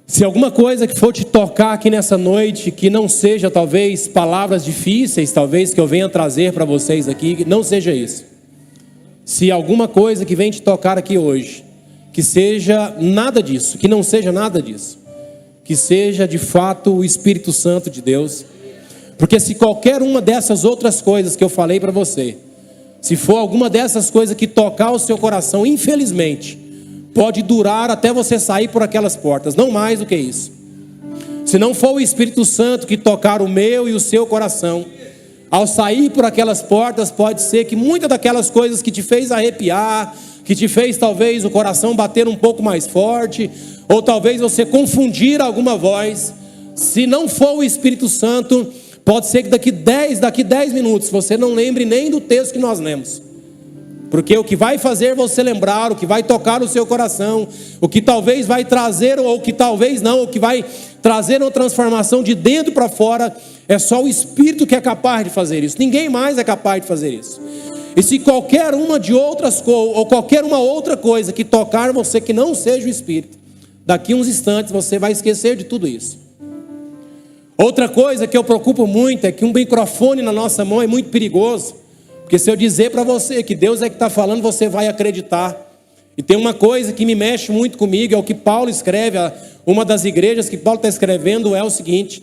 Se alguma coisa que for te tocar aqui nessa noite, que não seja talvez palavras difíceis, talvez que eu venha trazer para vocês aqui, que não seja isso. Se alguma coisa que vem te tocar aqui hoje, que seja nada disso, que não seja nada disso, que seja de fato o Espírito Santo de Deus. Porque se qualquer uma dessas outras coisas que eu falei para você, se for alguma dessas coisas que tocar o seu coração, infelizmente, pode durar até você sair por aquelas portas, não mais do que isso. Se não for o Espírito Santo que tocar o meu e o seu coração, ao sair por aquelas portas, pode ser que muitas daquelas coisas que te fez arrepiar, que te fez talvez o coração bater um pouco mais forte, ou talvez você confundir alguma voz, se não for o Espírito Santo, pode ser que daqui 10 minutos você não lembre nem do texto que nós lemos. Porque o que vai fazer você lembrar, o que vai tocar o seu coração, o que talvez vai trazer, ou que talvez não, o que vai trazer uma transformação de dentro para fora, é só o Espírito que é capaz de fazer isso. Ninguém mais é capaz de fazer isso. E se qualquer uma de outras coisas, ou qualquer uma outra coisa que tocar você que não seja o Espírito, daqui a uns instantes você vai esquecer de tudo isso. Outra coisa que eu preocupo muito é que um microfone na nossa mão é muito perigoso. Porque se eu dizer para você que Deus é que está falando, você vai acreditar. E tem uma coisa que me mexe muito comigo, é o que Paulo escreve, uma das igrejas que Paulo está escrevendo é o seguinte: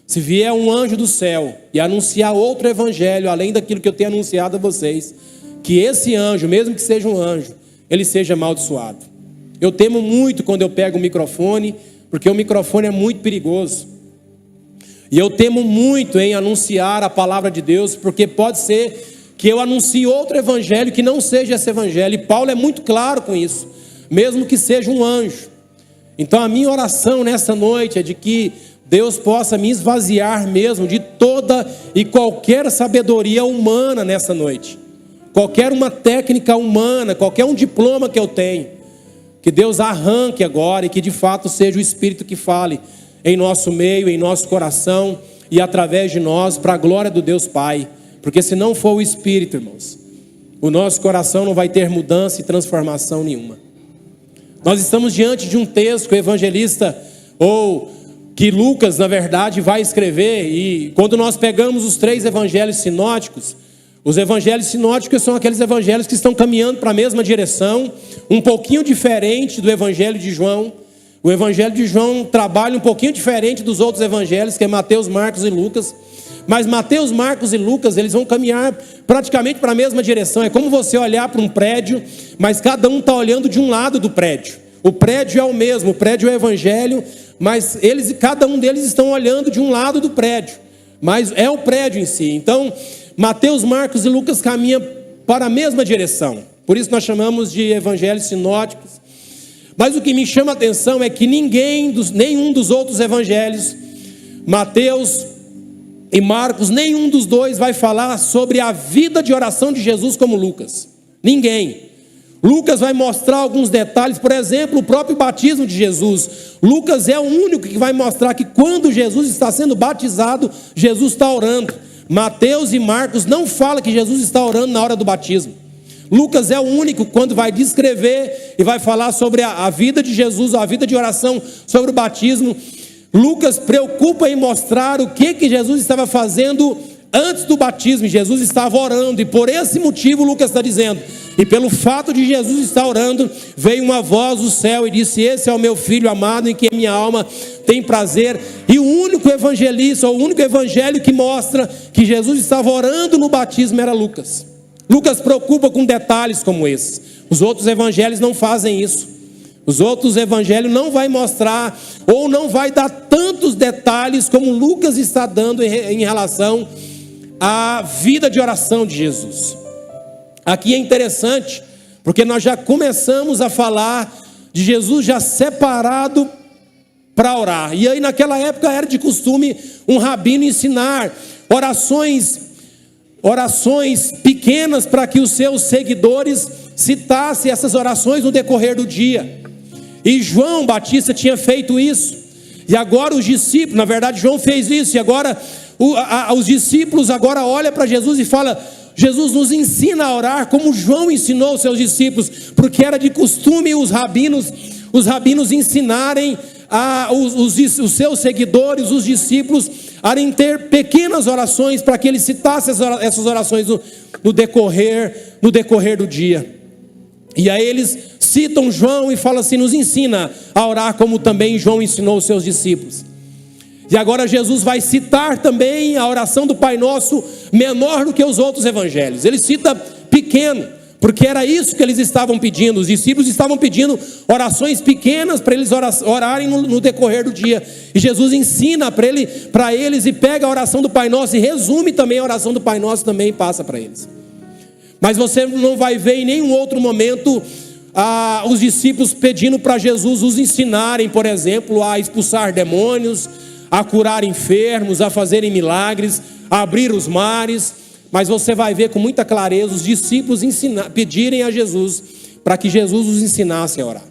se vier um anjo do céu e anunciar outro evangelho, além daquilo que eu tenho anunciado a vocês, que esse anjo, mesmo que seja um anjo, ele seja amaldiçoado. Eu temo muito quando eu pego o microfone, porque o microfone é muito perigoso. E eu temo muito em anunciar a palavra de Deus, porque pode ser que eu anuncie outro evangelho que não seja esse evangelho. E Paulo é muito claro com isso, mesmo que seja um anjo. Então a minha oração nessa noite é de que Deus possa me esvaziar mesmo de toda e qualquer sabedoria humana nessa noite. Qualquer uma técnica humana, qualquer um diploma que eu tenho, que Deus arranque agora e que de fato seja o Espírito que fale em nosso meio, em nosso coração e através de nós, para a glória do Deus Pai. Porque se não for o Espírito, irmãos, o nosso coração não vai ter mudança e transformação nenhuma. Nós estamos diante de um texto que o evangelista, ou que Lucas, na verdade, vai escrever. E quando nós pegamos os 3 evangelhos sinóticos, os evangelhos sinóticos são aqueles evangelhos que estão caminhando para a mesma direção, um pouquinho diferente do evangelho de João. O evangelho de João trabalha um pouquinho diferente dos outros evangelhos, que é Mateus, Marcos e Lucas. Mas Mateus, Marcos e Lucas, eles vão caminhar praticamente para a mesma direção. É como você olhar para um prédio, mas cada um está olhando de um lado do prédio. O prédio é o mesmo, o prédio é o evangelho, mas cada um deles estão olhando de um lado do prédio. Mas é o prédio em si. Então, Mateus, Marcos e Lucas caminham para a mesma direção. Por isso nós chamamos de evangelhos sinóticos. Mas o que me chama a atenção é que nenhum dos outros evangelhos, Mateus e Marcos, nenhum dos dois vai falar sobre a vida de oração de Jesus como Lucas. Ninguém. Lucas vai mostrar alguns detalhes, por exemplo, o próprio batismo de Jesus. Lucas é o único que vai mostrar que quando Jesus está sendo batizado, Jesus está orando. Mateus e Marcos não falam que Jesus está orando na hora do batismo. Lucas é o único quando vai descrever e vai falar sobre a vida de Jesus, a vida de oração, sobre o batismo. Lucas preocupa em mostrar o que Jesus estava fazendo antes do batismo. Jesus estava orando, e por esse motivo Lucas está dizendo, e pelo fato de Jesus estar orando, veio uma voz do céu e disse: esse é o meu filho amado, em que minha alma tem prazer. E o único evangelista, o único evangelho que mostra que Jesus estava orando no batismo era Lucas. Lucas preocupa com detalhes como esses. Os outros evangelhos não fazem isso. Os outros evangelhos não vai mostrar, ou não vai dar tantos detalhes como Lucas está dando em relação à vida de oração de Jesus. Aqui é interessante, porque nós já começamos a falar de Jesus já separado para orar. E aí naquela época era de costume um rabino ensinar orações pequenas para que os seus seguidores citassem essas orações no decorrer do dia. E João Batista tinha feito isso. E agora os discípulos, na verdade João fez isso, e agora os discípulos agora olham para Jesus e falam: Jesus nos ensina a orar como João ensinou os seus discípulos, porque era de costume os rabinos ensinarem os seus seguidores, os discípulos, a ter pequenas orações para que eles citassem essas orações no decorrer do dia. E aí eles citam João e falam assim: nos ensina a orar como também João ensinou os seus discípulos. E agora Jesus vai citar também a oração do Pai Nosso, menor do que os outros evangelhos. Ele cita pequeno, porque era isso que eles estavam pedindo. Os discípulos estavam pedindo orações pequenas para eles orarem no decorrer do dia. E Jesus ensina para eles, e pega a oração do Pai Nosso e resume também a oração do Pai Nosso também e passa para eles. Mas você não vai ver em nenhum outro momento os discípulos pedindo para Jesus os ensinarem, por exemplo, a expulsar demônios, a curar enfermos, a fazerem milagres, a abrir os mares. Mas você vai ver com muita clareza os discípulos pedirem a Jesus para que Jesus os ensinasse a orar.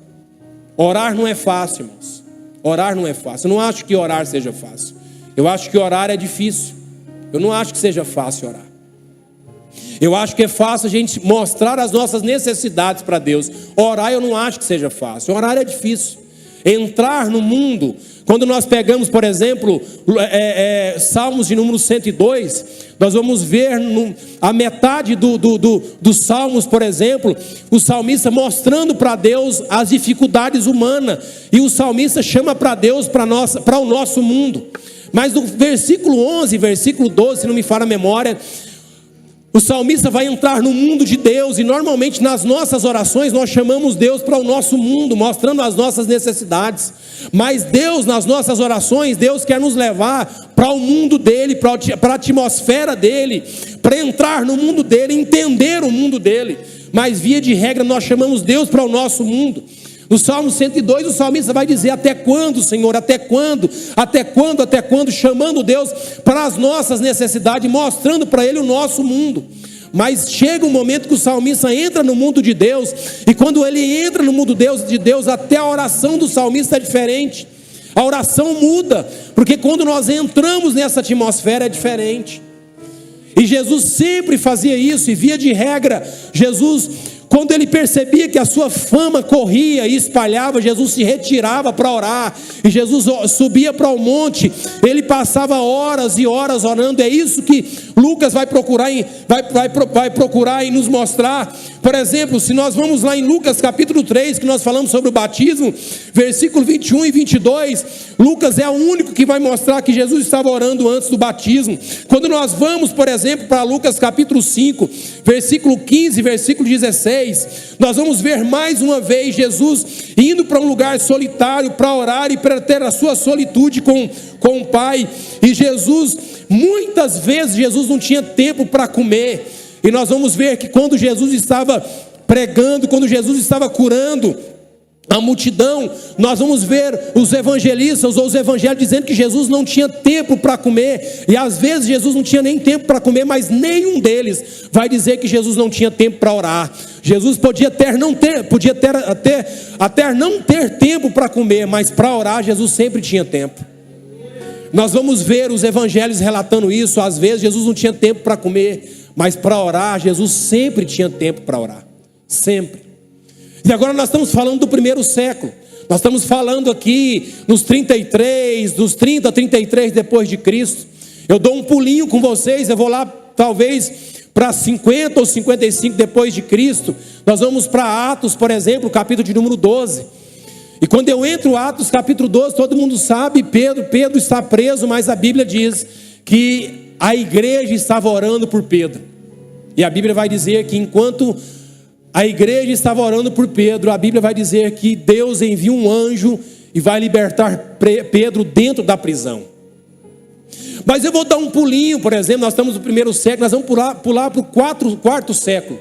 Orar não é fácil, irmãos. Orar não é fácil. Eu não acho que orar seja fácil. Eu acho que orar é difícil. Eu não acho que seja fácil orar. Eu acho que é fácil a gente mostrar as nossas necessidades para Deus. Orar eu não acho que seja fácil. Orar é difícil. Entrar no mundo, quando nós pegamos, por exemplo, Salmos de número 102, nós vamos ver a metade dos Salmos, por exemplo, o salmista mostrando para Deus as dificuldades humanas, e o salmista chama para Deus, para o nosso mundo. Mas no versículo 11, versículo 12, se não me falha a memória, o salmista vai entrar no mundo de Deus, e normalmente nas nossas orações nós chamamos Deus para o nosso mundo, mostrando as nossas necessidades. Mas Deus, nas nossas orações, Deus quer nos levar para o mundo dele, para a atmosfera dele, para entrar no mundo dele, entender o mundo dele. Mas via de regra nós chamamos Deus para o nosso mundo. No Salmo 102, o salmista vai dizer: até quando, Senhor, até quando? Até quando, até quando? Chamando Deus para as nossas necessidades, mostrando para Ele o nosso mundo. Mas chega um momento que o salmista entra no mundo de Deus, e quando ele entra no mundo de Deus, até a oração do salmista é diferente. A oração muda, porque quando nós entramos nessa atmosfera é diferente. E Jesus sempre fazia isso, e via de regra, Jesus, quando ele percebia que a sua fama corria e espalhava, Jesus se retirava para orar, e Jesus subia para o monte, ele passava horas e horas orando. É isso que Lucas vai procurar em nos mostrar. Por exemplo, se nós vamos lá em Lucas capítulo 3, que nós falamos sobre o batismo, versículo 21 e 22, Lucas é o único que vai mostrar que Jesus estava orando antes do batismo. Quando nós vamos, por exemplo, para Lucas capítulo 5, versículo 15, versículo 16, nós vamos ver mais uma vez Jesus indo para um lugar solitário para orar e para ter a sua solitude com o Pai. E Jesus, muitas vezes Jesus não tinha tempo para comer. E nós vamos ver que quando Jesus estava pregando, quando Jesus estava curando a multidão, nós vamos ver os evangelistas ou os evangelhos dizendo que Jesus não tinha tempo para comer. E às vezes Jesus não tinha nem tempo para comer, mas nenhum deles vai dizer que Jesus não tinha tempo para orar. Jesus podia até não ter tempo para comer, mas para orar Jesus sempre tinha tempo. Nós vamos ver os evangelhos relatando isso. Às vezes Jesus não tinha tempo para comer, mas para orar Jesus sempre tinha tempo para orar, sempre. E agora nós estamos falando do primeiro século. Nós estamos falando aqui nos 30 a 33 depois de Cristo. Eu dou um pulinho com vocês, eu vou lá talvez para 50 ou 55 depois de Cristo. Nós vamos para Atos, por exemplo, capítulo de número 12. E quando eu entro Atos capítulo 12, todo mundo sabe, Pedro está preso, mas a Bíblia diz que a igreja estava orando por Pedro. E a Bíblia vai dizer que enquanto a igreja estava orando por Pedro, a Bíblia vai dizer que Deus envia um anjo e vai libertar Pedro dentro da prisão. Mas eu vou dar um pulinho, por exemplo, nós estamos no primeiro século, nós vamos pular para o quarto século.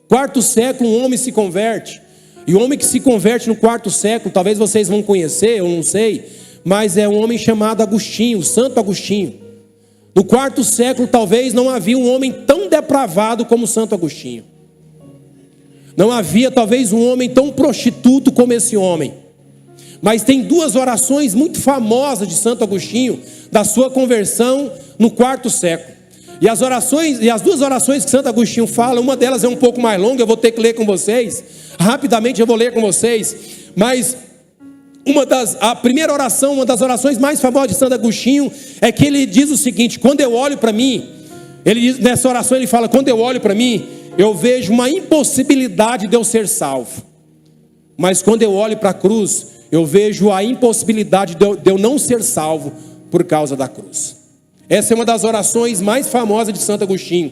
Quarto século, um homem se converte. E o homem que se converte no quarto século, talvez vocês vão conhecer, eu não sei, mas é um homem chamado Agostinho, Santo Agostinho. No quarto século, talvez não havia um homem tão depravado como Santo Agostinho. Não havia talvez um homem tão prostituto como esse homem. Mas tem duas orações muito famosas de Santo Agostinho, da sua conversão no quarto século. E as duas orações que Santo Agostinho fala, uma delas é um pouco mais longa, eu vou ter que ler com vocês. Rapidamente eu vou ler com vocês. Mas a primeira oração, uma das orações mais famosas de Santo Agostinho, é que ele diz o seguinte: quando eu olho para mim, nessa oração ele fala, quando eu olho para mim, eu vejo uma impossibilidade de eu ser salvo. Mas quando eu olho para a cruz, eu vejo a impossibilidade de eu não ser salvo por causa da cruz. Essa é uma das orações mais famosas de Santo Agostinho.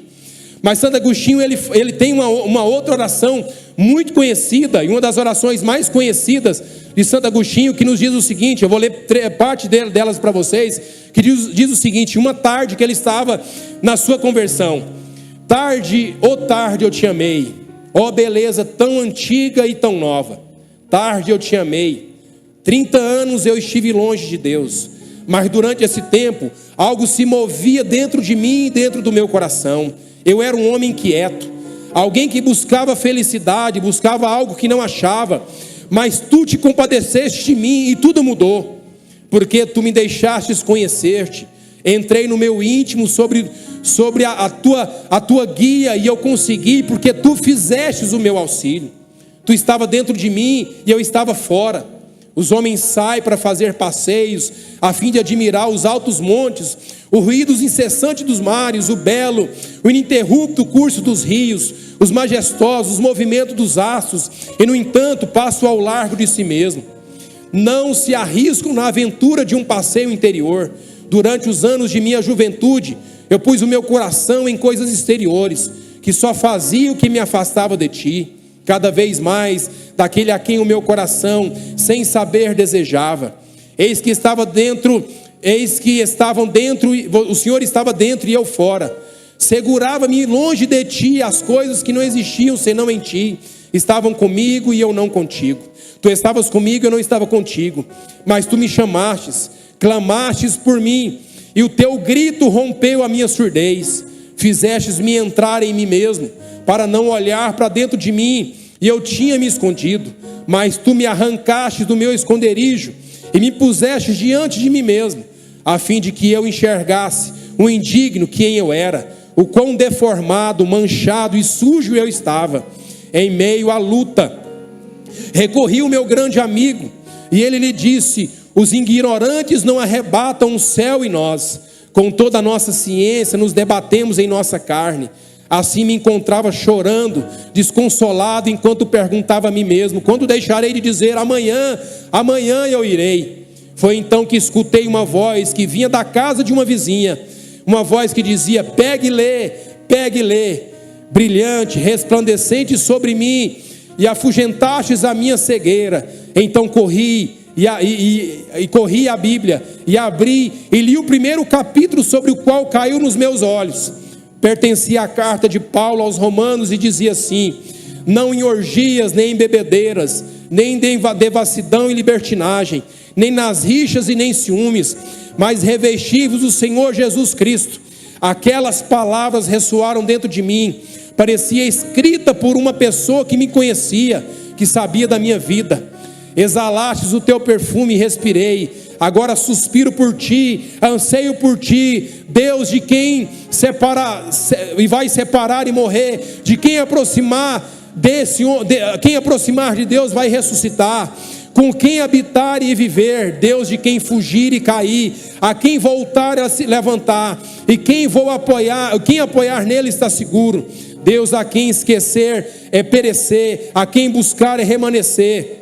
Mas Santo Agostinho, ele tem uma outra oração muito conhecida, e uma das orações mais conhecidas de Santo Agostinho, que nos diz o seguinte, eu vou ler parte delas para vocês, que diz o seguinte: uma tarde que ele estava na sua conversão, tarde, ó tarde eu te amei, ó beleza tão antiga e tão nova, tarde eu te amei, 30 anos eu estive longe de Deus, mas durante esse tempo, algo se movia dentro de mim e dentro do meu coração. Eu era um homem inquieto, alguém que buscava felicidade, buscava algo que não achava, mas tu te compadeceste de mim e tudo mudou, porque tu me deixastes conhecer-te. Entrei no meu íntimo sobre a tua guia, e eu consegui, porque tu fizestes o meu auxílio. Tu estava dentro de mim e eu estava fora. Os homens saem para fazer passeios, a fim de admirar os altos montes, o ruído incessante dos mares, o belo, o ininterrupto curso dos rios, os majestosos movimentos dos astros, e no entanto passam ao largo de si mesmo. Não se arriscam na aventura de um passeio interior. Durante os anos de minha juventude, eu pus o meu coração em coisas exteriores, que só fazia o que me afastava de ti. Cada vez mais daquele a quem o meu coração, sem saber, desejava. Eis que estavam dentro, o Senhor estava dentro e eu fora. Segurava-me longe de ti as coisas que não existiam senão em ti. Estavam comigo e eu não contigo. Tu estavas comigo e eu não estava contigo. Mas tu me chamastes, clamastes por mim, e o teu grito rompeu a minha surdez. Fizestes-me entrar em mim mesmo, para não olhar para dentro de mim, e eu tinha me escondido. Mas tu me arrancaste do meu esconderijo e me puseste diante de mim mesmo, a fim de que eu enxergasse o indigno quem eu era, o quão deformado, manchado e sujo eu estava. Em meio à luta, recorri ao meu grande amigo, e ele lhe disse: os ignorantes não arrebatam o céu e nós, com toda a nossa ciência, nos debatemos em nossa carne. Assim me encontrava chorando, desconsolado, enquanto perguntava a mim mesmo: quando deixarei de dizer amanhã, amanhã eu irei? Foi então que escutei uma voz que vinha da casa de uma vizinha, uma voz que dizia: pegue e lê, brilhante, resplandecente sobre mim, e afugentastes a minha cegueira. Então corri a Bíblia, e abri, e li o primeiro capítulo, sobre o qual caiu nos meus olhos. Pertencia à carta de Paulo aos Romanos, e dizia assim: não em orgias, nem em bebedeiras, nem em devassidão e libertinagem, nem nas rixas e nem ciúmes, mas revesti-vos do Senhor Jesus Cristo. Aquelas palavras ressoaram dentro de mim, parecia escrita por uma pessoa que me conhecia, que sabia da minha vida. Exalastes o teu perfume e respirei. Agora suspiro por ti, anseio por ti, Deus, de quem vai separar e morrer, de quem aproximar quem aproximar de Deus vai ressuscitar. Com quem habitar e viver, Deus, de quem fugir e cair, a quem voltar a se levantar, e quem apoiar nele está seguro. Deus, a quem esquecer é perecer, a quem buscar é remanescer,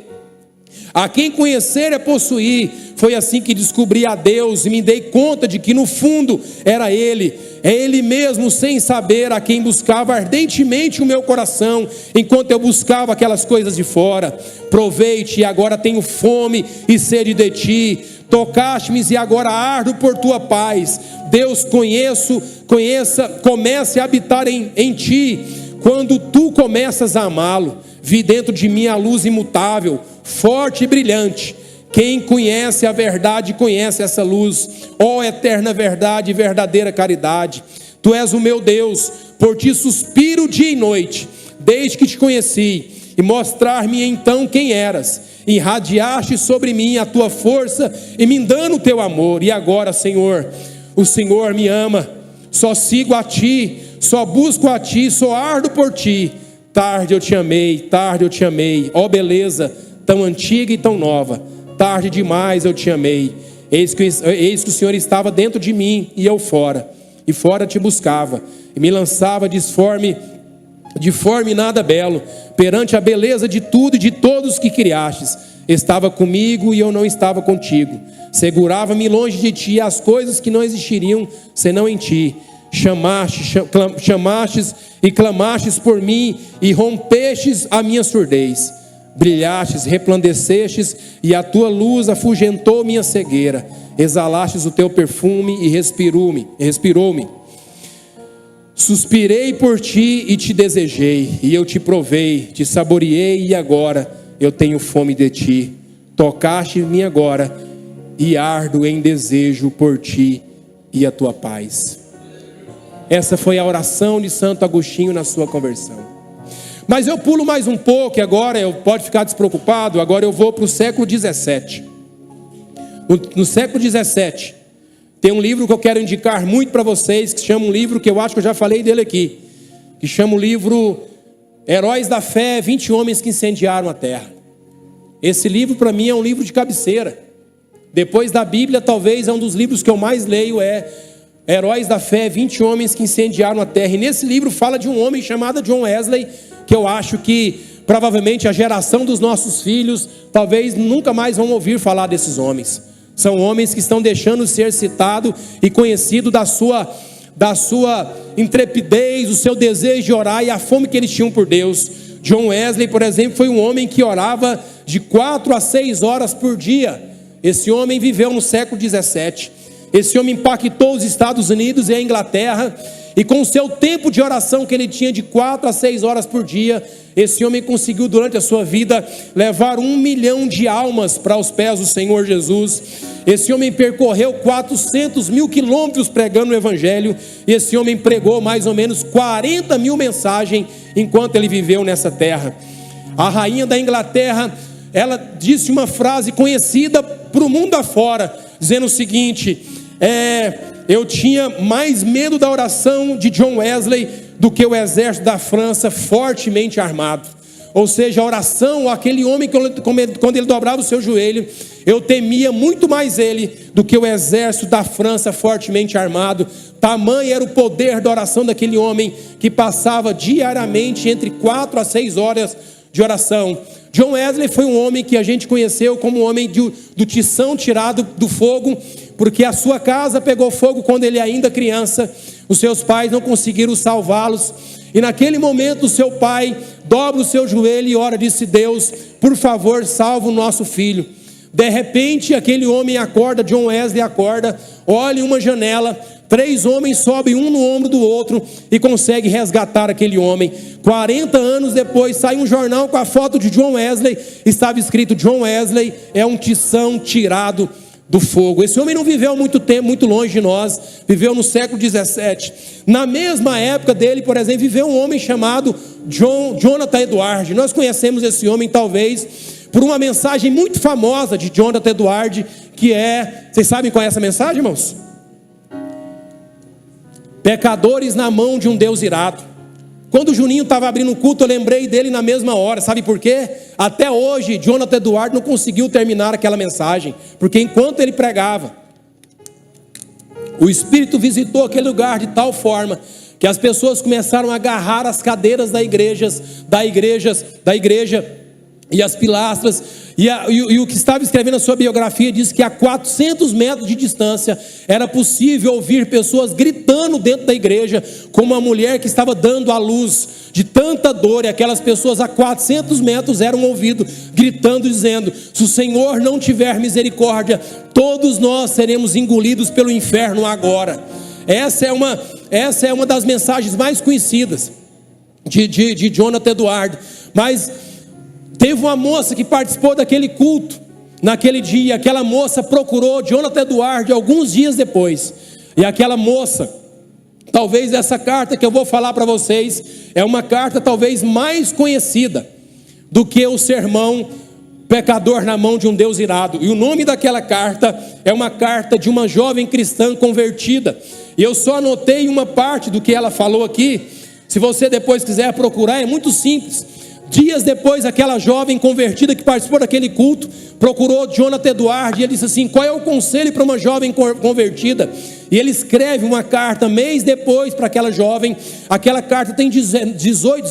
a quem conhecer é possuir. Foi assim que descobri a Deus, e me dei conta de que no fundo era Ele. É Ele mesmo, sem saber, a quem buscava ardentemente o meu coração, enquanto eu buscava aquelas coisas de fora. Provei-te e agora tenho fome e sede de ti. Tocaste-me e agora ardo por tua paz. Deus, comece a habitar em ti. Quando tu começas a amá-lo, vi dentro de mim a luz imutável, forte e brilhante. Quem conhece a verdade conhece essa luz, ó eterna verdade e verdadeira caridade. Tu és o meu Deus, por ti suspiro dia e noite, desde que te conheci, e mostrar-me então quem eras. Irradiaste sobre mim a tua força, e me dando o teu amor. E agora, Senhor, o Senhor me ama. Só sigo a ti, só busco a ti, só ardo por ti. Tarde eu te amei, ó beleza tão antiga e tão nova. Tarde demais eu te amei. Eis que o Senhor estava dentro de mim e eu fora. E fora te buscava, e me lançava de forma nada belo, perante a beleza de tudo e de todos que criastes. Estava comigo e eu não estava contigo. Segurava-me longe de ti as coisas que não existiriam senão em ti. Chamastes e clamastes por mim, e rompestes a minha surdez. Brilhastes, resplandecestes, e a tua luz afugentou minha cegueira. Exalastes o teu perfume e respirou-me. Suspirei por ti e te desejei, e eu te provei, te saboreei, e agora eu tenho fome de ti. Tocaste-me agora, e ardo em desejo por ti e a tua paz. Essa foi a oração de Santo Agostinho na sua conversão. Mas eu pulo mais um pouco, e agora pode ficar despreocupado. Agora eu vou para o século XVII. No século XVII tem um livro que eu quero indicar muito para vocês, que se chama um livro que eu acho que eu já falei dele aqui, que chama o livro Heróis da Fé, 20 Homens que Incendiaram a Terra. Esse livro para mim é um livro de cabeceira. Depois da Bíblia, talvez é um dos livros que eu mais leio, é Heróis da Fé, 20 Homens que Incendiaram a Terra. E nesse livro fala de um homem chamado John Wesley, que eu acho que provavelmente a geração dos nossos filhos talvez nunca mais vão ouvir falar desses homens. São homens que estão deixando de ser citado e conhecido da sua intrepidez, o seu desejo de orar e a fome que eles tinham por Deus. John Wesley, por exemplo, foi um homem que orava de 4 a 6 horas por dia. Esse homem viveu no século 17. Esse homem impactou os Estados Unidos e a Inglaterra, e com o seu tempo de oração que ele tinha de 4 a 6 horas por dia, esse homem conseguiu durante a sua vida levar 1 milhão de almas para os pés do Senhor Jesus. Esse homem percorreu 400 mil quilômetros pregando o Evangelho, e esse homem pregou mais ou menos 40 mil mensagens enquanto ele viveu nessa terra. A rainha da Inglaterra, ela disse uma frase conhecida para o mundo afora, dizendo o seguinte: eu tinha mais medo da oração de John Wesley do que o exército da França fortemente armado. Ou seja, a oração, aquele homem quando ele dobrava o seu joelho, eu temia muito mais ele do que o exército da França fortemente armado. Tamanho era o poder da oração daquele homem, que passava diariamente entre 4 a 6 horas de oração. John Wesley foi um homem que a gente conheceu como um homem do tição tirado do fogo, porque a sua casa pegou fogo quando ele ainda criança. Os seus pais não conseguiram salvá-los, e naquele momento o seu pai dobra o seu joelho e ora, disse: Deus, por favor, salva o nosso filho. De repente aquele homem acorda, John Wesley acorda, olha em uma janela, 3 homens sobem um no ombro do outro e conseguem resgatar aquele homem. 40 anos depois sai um jornal com a foto de John Wesley, estava escrito: John Wesley é um tição tirado do fogo. Esse homem não viveu muito tempo, muito longe de nós, viveu no século 17. Na mesma época dele, por exemplo, viveu um homem chamado Jonathan Edwards. Nós conhecemos esse homem talvez por uma mensagem muito famosa de Jonathan Edwards, que é, vocês sabem qual é essa mensagem, irmãos? Pecadores na mão de um Deus irado. Quando o Juninho estava abrindo o culto, eu lembrei dele na mesma hora. Sabe por quê? Até hoje, Jonathan Edwards não conseguiu terminar aquela mensagem, porque enquanto ele pregava, o Espírito visitou aquele lugar de tal forma que as pessoas começaram a agarrar as cadeiras da igreja e as pilastras, e o que estava escrevendo a sua biografia diz que a 400 metros de distância era possível ouvir pessoas gritando dentro da igreja, como uma mulher que estava dando à luz de tanta dor, e aquelas pessoas a 400 metros eram ouvidos gritando, dizendo: se o Senhor não tiver misericórdia, todos nós seremos engolidos pelo inferno agora. Essa é uma das mensagens mais conhecidas de Jonathan Edwards. Mas teve uma moça que participou daquele culto naquele dia. Aquela moça procurou Jonathan Edwards alguns dias depois, e aquela moça, talvez essa carta que eu vou falar para vocês é uma carta talvez mais conhecida do que o sermão Pecador na mão de um Deus irado. E o nome daquela carta é uma carta de uma jovem cristã convertida, e eu só anotei uma parte do que ela falou aqui. Se você depois quiser procurar, é muito simples. Dias depois, aquela jovem convertida que participou daquele culto procurou Jonathan Edwards, e ele disse assim: qual é o conselho para uma jovem convertida? E ele escreve uma carta mês depois para aquela jovem. Aquela carta tem 18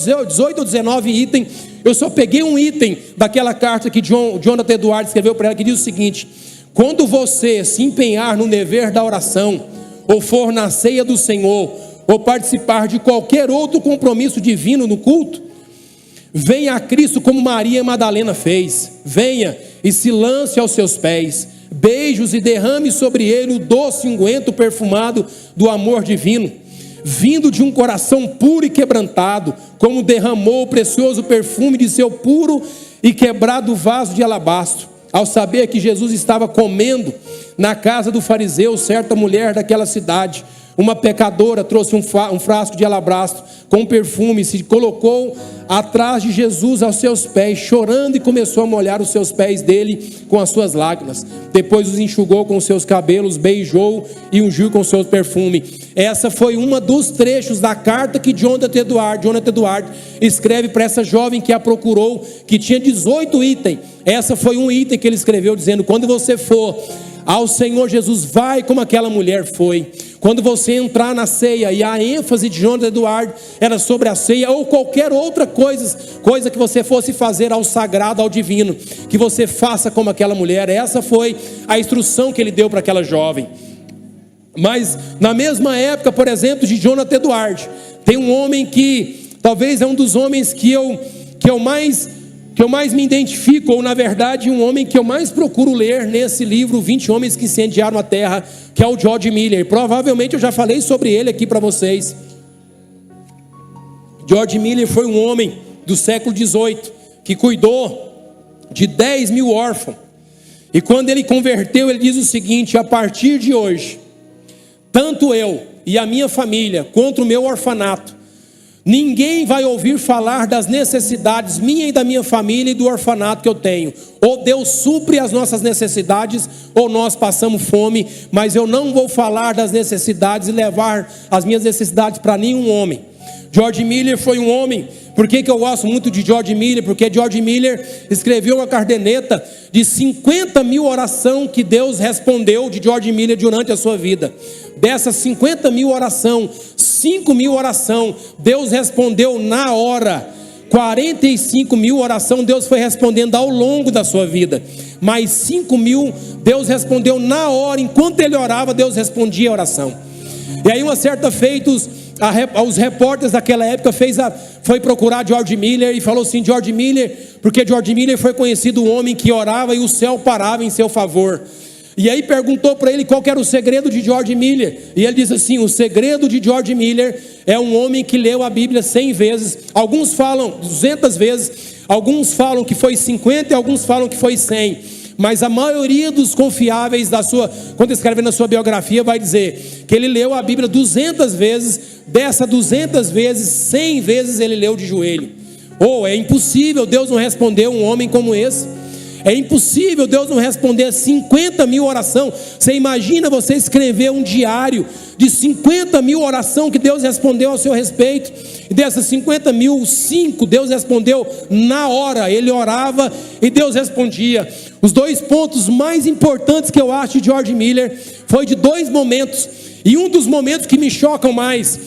ou 19 itens. Eu só peguei um item daquela carta que Jonathan Edwards escreveu para ela, que diz o seguinte: quando você se empenhar no dever da oração, ou for na ceia do Senhor, ou participar de qualquer outro compromisso divino no culto, venha a Cristo como Maria Madalena fez. Venha e se lance aos seus pés, beijos e derrame sobre ele o doce unguento perfumado do amor divino, vindo de um coração puro e quebrantado, como derramou o precioso perfume de seu puro e quebrado vaso de alabastro. Ao saber que Jesus estava comendo na casa do fariseu, certa mulher daquela cidade uma pecadora, trouxe um frasco de alabastro com perfume, se colocou atrás de Jesus aos seus pés, chorando, e começou a molhar os seus pés dele com as suas lágrimas. Depois os enxugou com os seus cabelos, beijou e ungiu com o seu perfume. Essa foi uma dos trechos da carta que Jonathan Edwards escreve para essa jovem que a procurou, que tinha 18 itens. Essa foi um item que ele escreveu, dizendo: quando você for ao Senhor Jesus, vai como aquela mulher foi. Quando você entrar na ceia, e a ênfase de Jonathan Edwards era sobre a ceia, ou qualquer outra coisa que você fosse fazer ao sagrado, ao divino, que você faça como aquela mulher. Essa foi a instrução que ele deu para aquela jovem. Mas na mesma época, por exemplo, de Jonathan Edwards, tem um homem que talvez é um dos homens que eu mais me identifico, ou na verdade um homem que eu mais procuro ler nesse livro, 20 Homens que Incendiaram a Terra, que é o George Miller. Provavelmente eu já falei sobre ele aqui para vocês. George Miller foi um homem do século XVIII, que cuidou de 10 mil órfãos, e quando ele converteu, ele diz o seguinte: a partir de hoje, tanto eu e a minha família, quanto o meu orfanato, ninguém vai ouvir falar das necessidades minha e da minha família e do orfanato que eu tenho. Ou Deus supre as nossas necessidades, ou nós passamos fome, mas eu não vou falar das necessidades e levar as minhas necessidades para nenhum homem. George Miller foi um homem. Por que eu gosto muito de George Miller? Porque George Miller escreveu uma caderneta de 50 mil orações que Deus respondeu de George Miller durante a sua vida. Dessas 50 mil orações, 5 mil orações Deus respondeu na hora. 45 mil orações Deus foi respondendo ao longo da sua vida. Mais 5 mil Deus respondeu na hora. Enquanto ele orava, Deus respondia a oração. E aí uma certa feita, os repórteres daquela época foi procurar George Miller e falou assim: George Miller, porque George Miller foi conhecido um homem que orava e o céu parava em seu favor. E aí perguntou para ele qual que era o segredo de George Miller, e ele disse assim: o segredo de George Miller é um homem que leu a Bíblia 100 vezes, alguns falam 200 vezes, alguns falam que foi 50 e alguns falam que foi 100. Mas a maioria dos confiáveis quando escreve na sua biografia, vai dizer que ele leu a Bíblia 200 vezes, dessas 200 vezes, 100 vezes ele leu de joelho. É impossível Deus não responder um homem como esse. É impossível Deus não responder 50 mil orações. Você imagina você escrever um diário de 50 mil orações que Deus respondeu ao seu respeito, e dessas 50 mil, 5 Deus respondeu na hora. Ele orava e Deus respondia. Os 2 pontos mais importantes que eu acho de George Miller foi de 2 momentos, e um dos momentos que me chocam mais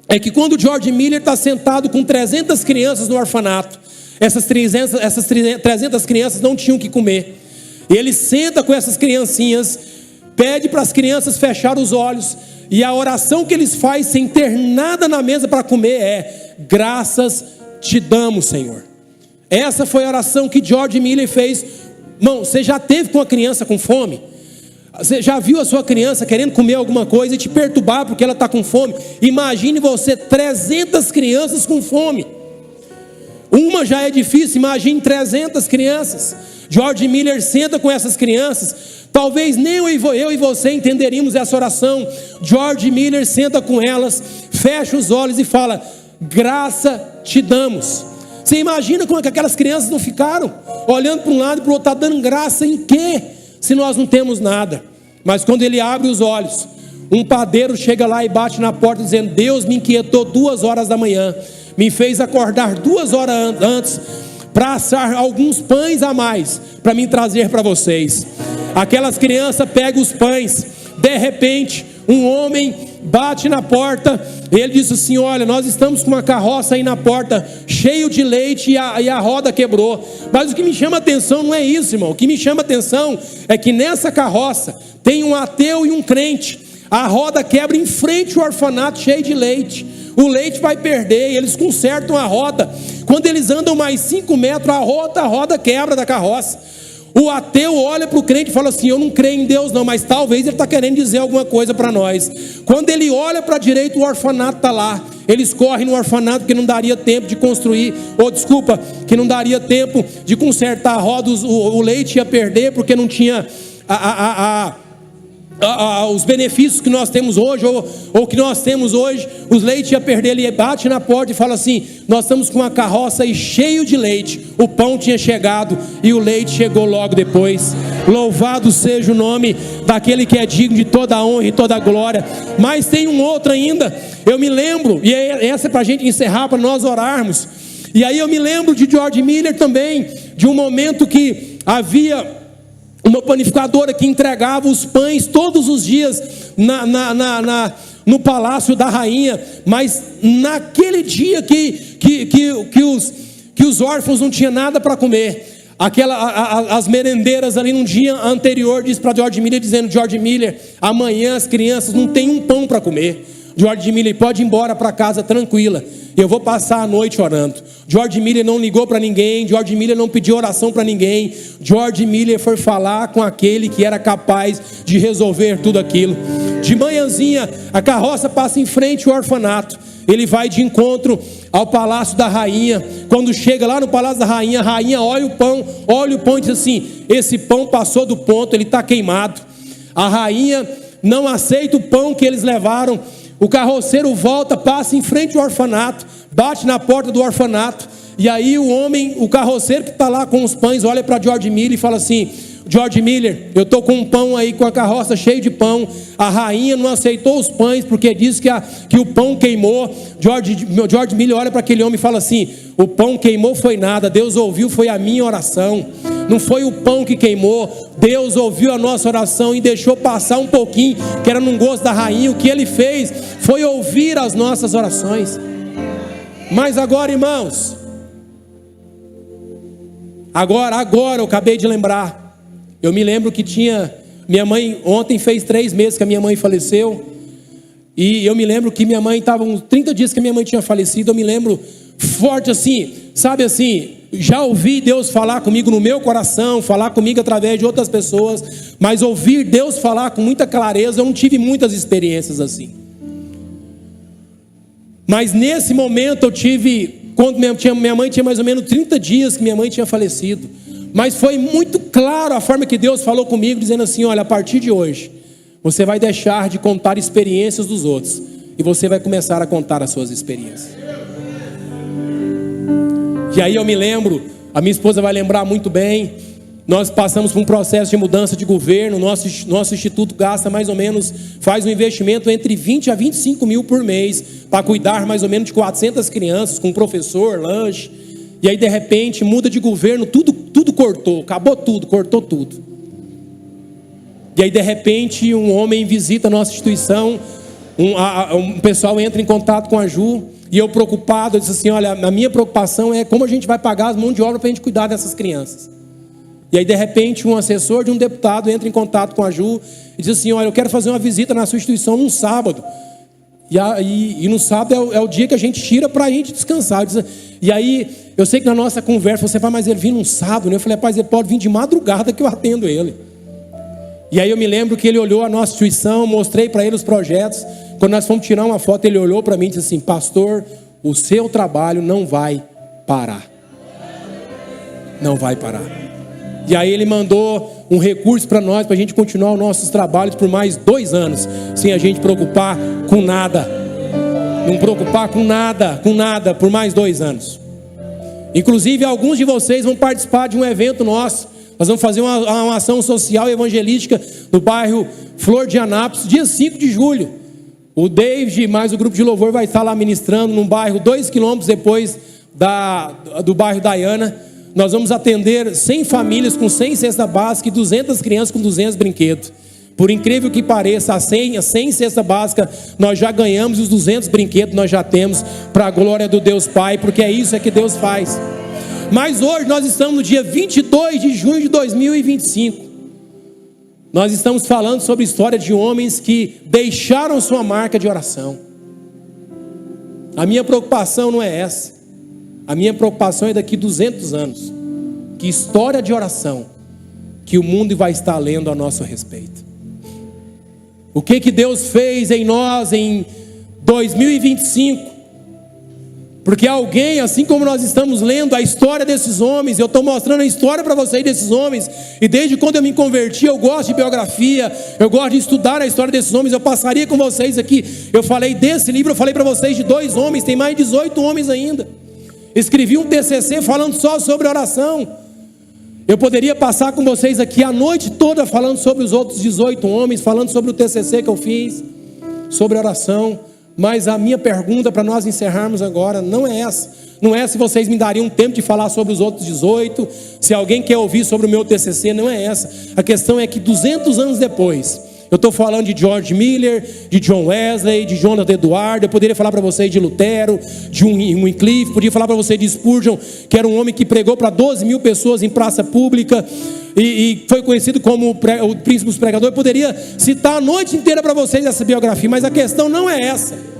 é que quando George Miller está sentado com 300 crianças no orfanato, essas 300 crianças não tinham o que comer, e ele senta com essas criancinhas, pede para as crianças fechar os olhos, e a oração que eles fazem sem ter nada na mesa para comer é: graças te damos, Senhor. Essa foi a oração que George Miller fez. Irmão, você já teve com a criança com fome? Você já viu a sua criança querendo comer alguma coisa e te perturbar porque ela está com fome? Imagine você, 300 crianças com fome. Uma já é difícil, imagine 300 crianças. George Miller senta com essas crianças. Talvez nem eu e você entenderíamos essa oração. George Miller senta com elas, fecha os olhos e fala: graça te damos. Você imagina como é que aquelas crianças não ficaram olhando para um lado e para o outro? Está dando graça em quê, se nós não temos nada? Mas quando ele abre os olhos, um padeiro chega lá e bate na porta dizendo: Deus me inquietou 2 horas da manhã, me fez acordar 2 horas antes para assar alguns pães a mais para me trazer para vocês. Aquelas crianças pegam os pães. De repente um homem bate na porta, ele diz assim: olha, nós estamos com uma carroça aí na porta, cheio de leite, e a roda quebrou. Mas o que me chama a atenção não é isso, irmão. O que me chama a atenção é que nessa carroça tem um ateu e um crente. A roda quebra em frente ao orfanato cheio de leite. O leite vai perder, eles consertam a roda. Quando eles andam mais 5 metros, a roda quebra da carroça. O ateu olha para o crente e fala assim: eu não creio em Deus não, mas talvez ele está querendo dizer alguma coisa para nós. Quando ele olha para a direita, o orfanato está lá. Eles correm no orfanato porque não daria tempo de construir, que não daria tempo de consertar a roda. O leite ia perder porque não tinha os benefícios que nós temos hoje, ou que nós temos hoje, os leites ia perder, ele bate na porta e fala assim: nós estamos com uma carroça aí cheio de leite, o pão tinha chegado e o leite chegou logo depois. Louvado seja o nome daquele que é digno de toda a honra e toda a glória. Mas tem um outro ainda, eu me lembro, e essa é para a gente encerrar, para nós orarmos. E aí eu me lembro de George Miller também, de um momento que havia uma panificadora que entregava os pães todos os dias no palácio da rainha, mas naquele dia que os órfãos não tinham nada para comer, as merendeiras ali no dia anterior disse para George Miller, dizendo: George Miller, amanhã as crianças não têm um pão para comer. George Miller pode ir embora para casa tranquila, eu vou passar a noite orando. George Miller não ligou para ninguém, George Miller não pediu oração para ninguém. George Miller foi falar com aquele que era capaz de resolver tudo aquilo. De manhãzinha, a carroça passa em frente ao orfanato. Ele vai de encontro ao palácio da rainha. Quando chega lá no palácio da rainha, a rainha olha o pão e diz assim: esse pão passou do ponto, ele está queimado. A rainha não aceita o pão que eles levaram. O carroceiro volta, passa em frente ao orfanato, bate na porta do orfanato, e aí o carroceiro que está lá com os pães, olha para George Miller e fala assim: George Miller, eu estou com um pão aí, com a carroça cheia de pão, a rainha não aceitou os pães, porque disse que o pão queimou. George Miller olha para aquele homem e fala assim: o pão queimou foi nada, Deus ouviu, foi a minha oração. Não foi o pão que queimou, Deus ouviu a nossa oração e deixou passar um pouquinho, que era no gosto da rainha. O que ele fez foi ouvir as nossas orações. Mas agora, irmãos, agora eu acabei de lembrar, eu me lembro que minha mãe, ontem fez 3 meses que a minha mãe faleceu, e eu me lembro que minha mãe estava uns 30 dias que a minha mãe tinha falecido. Eu me lembro forte assim, sabe assim, já ouvi Deus falar comigo no meu coração, falar comigo através de outras pessoas, mas ouvir Deus falar com muita clareza, eu não tive muitas experiências assim. Mas nesse momento eu tive, quando minha mãe tinha mais ou menos 30 dias que minha mãe tinha falecido, mas foi muito claro a forma que Deus falou comigo, dizendo assim: olha, a partir de hoje, você vai deixar de contar experiências dos outros, e você vai começar a contar as suas experiências. E aí eu me lembro, a minha esposa vai lembrar muito bem, nós passamos por um processo de mudança de governo. Nosso instituto gasta mais ou menos, faz um investimento entre 20 a 25 mil por mês, para cuidar mais ou menos de 400 crianças, com professor, lanche. E aí de repente muda de governo, tudo cortou, acabou tudo, cortou tudo. E aí de repente um homem visita a nossa instituição, um pessoal entra em contato com a Ju, e eu preocupado, eu disse assim: olha, a minha preocupação é como a gente vai pagar as mãos de obra para a gente cuidar dessas crianças. E aí de repente um assessor de um deputado entra em contato com a Ju e diz assim: olha, eu quero fazer uma visita na sua instituição num sábado. E no sábado é o dia que a gente tira para a gente descansar. E aí eu sei que na nossa conversa você vai: mas ele vem num sábado, né? Eu falei: rapaz, ele pode vir de madrugada que eu atendo ele. E aí eu me lembro que ele olhou a nossa instituição, mostrei para ele os projetos. Quando nós fomos tirar uma foto, ele olhou para mim e disse assim: pastor, o seu trabalho não vai parar. Não vai parar. E aí ele mandou um recurso para nós, para a gente continuar os nossos trabalhos por mais 2 anos, sem a gente preocupar com nada. Não preocupar com nada, por mais 2 anos. Inclusive alguns de vocês vão participar de um evento nosso. Nós vamos fazer uma ação social e evangelística no bairro Flor de Anápolis, dia 5 de julho. O David mais o grupo de louvor vai estar lá ministrando num bairro 2 quilômetros depois do bairro Diana. Nós vamos atender 100 famílias com 100 cestas básicas e 200 crianças com 200 brinquedos. Por incrível que pareça, as 100 cestas básicas nós já ganhamos, e os 200 brinquedos nós já temos, para a glória do Deus Pai, porque é isso que Deus faz. Mas hoje nós estamos no dia 22 de junho de 2025. Nós estamos falando sobre a história de homens que deixaram sua marca de oração. A minha preocupação não é essa. A minha preocupação é daqui 200 anos. Que história de oração que o mundo vai estar lendo a nosso respeito. O que Deus fez em nós em 2025. Porque alguém, assim como nós estamos lendo a história desses homens, eu estou mostrando a história para vocês desses homens, e desde quando eu me converti, eu gosto de biografia, eu gosto de estudar a história desses homens. Eu passaria com vocês aqui, eu falei desse livro, eu falei para vocês de 2 homens, tem mais de 18 homens ainda. Escrevi um TCC falando só sobre oração. Eu poderia passar com vocês aqui a noite toda falando sobre os outros 18 homens, falando sobre o TCC que eu fiz, sobre oração. Mas a minha pergunta para nós encerrarmos agora não é essa. Não é se vocês me dariam tempo de falar sobre os outros 18, se alguém quer ouvir sobre o meu TCC, não é essa. A questão é que 200 anos depois, eu estou falando de George Miller, de John Wesley, de Jonathan Edwards, eu poderia falar para vocês de Lutero, de Wycliffe, poderia falar para vocês de Spurgeon, que era um homem que pregou para 12 mil pessoas em praça pública, e foi conhecido como o príncipe dos pregadores. Eu poderia citar a noite inteira para vocês essa biografia, mas a questão não é essa.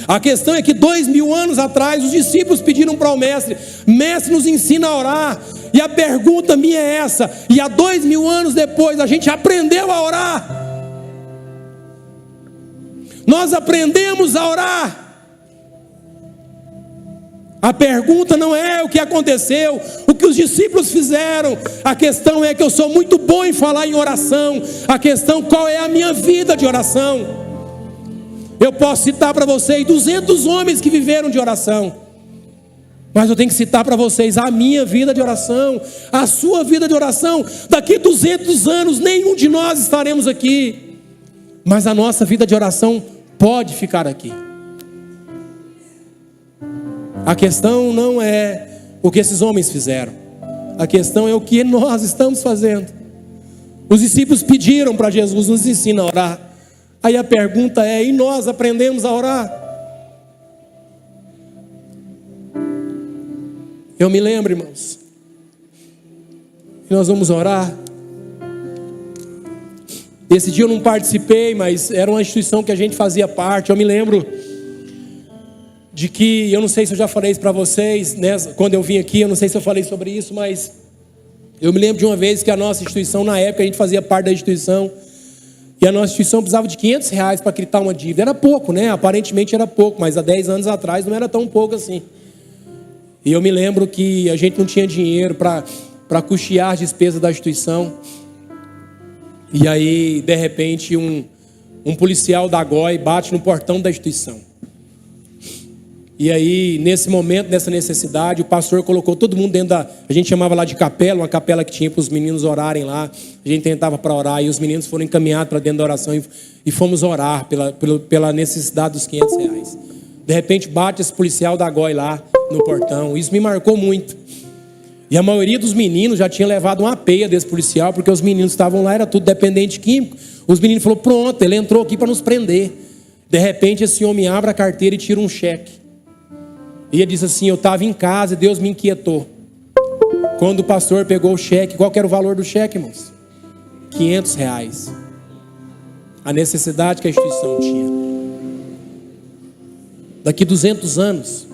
A questão é que 2000 anos atrás os discípulos pediram para o mestre: mestre, nos ensina a orar. E a pergunta minha é essa: e há 2000 anos depois a gente aprendeu a orar? Nós aprendemos a orar? A pergunta não é o que aconteceu, o que os discípulos fizeram. A questão é que eu sou muito bom em falar em oração. A questão, qual é a minha vida de oração? Eu posso citar para vocês 200 homens que viveram de oração, mas eu tenho que citar para vocês a minha vida de oração, a sua vida de oração. Daqui 200 anos nenhum de nós estaremos aqui, mas a nossa vida de oração pode ficar aqui. A questão não é o que esses homens fizeram, a questão é o que nós estamos fazendo. Os discípulos pediram para Jesus: nos ensina a orar. Aí a pergunta é: e nós aprendemos a orar? Eu me lembro, irmãos, que nós vamos orar. Esse dia eu não participei, mas era uma instituição que a gente fazia parte. Eu me lembro de que, eu não sei se eu já falei isso para vocês, né? Quando eu vim aqui, eu não sei se eu falei sobre isso, mas eu me lembro de uma vez que a nossa instituição, na época a gente fazia parte da instituição, e a nossa instituição precisava de R$500 para quitar uma dívida. Era pouco, né? Aparentemente era pouco, mas há 10 anos atrás não era tão pouco assim. E eu me lembro que a gente não tinha dinheiro para custear as despesas da instituição. E aí, de repente, um policial da GOI bate no portão da instituição. E aí, nesse momento, nessa necessidade, o pastor colocou todo mundo dentro da... A gente chamava lá de capela, uma capela que tinha para os meninos orarem lá. A gente tentava para orar, e os meninos foram encaminhados para dentro da oração e fomos orar pela necessidade dos R$500. De repente, bate esse policial da GOI lá no portão. Isso me marcou muito. E a maioria dos meninos já tinha levado uma peia desse policial, porque os meninos estavam lá, era tudo dependente químico. Os meninos falaram: pronto, ele entrou aqui para nos prender. De repente, esse homem abre a carteira e tira um cheque. E ele disse assim: eu estava em casa e Deus me inquietou. Quando o pastor pegou o cheque, qual que era o valor do cheque, irmãos? R$500. A necessidade que a instituição tinha. Daqui 200 anos,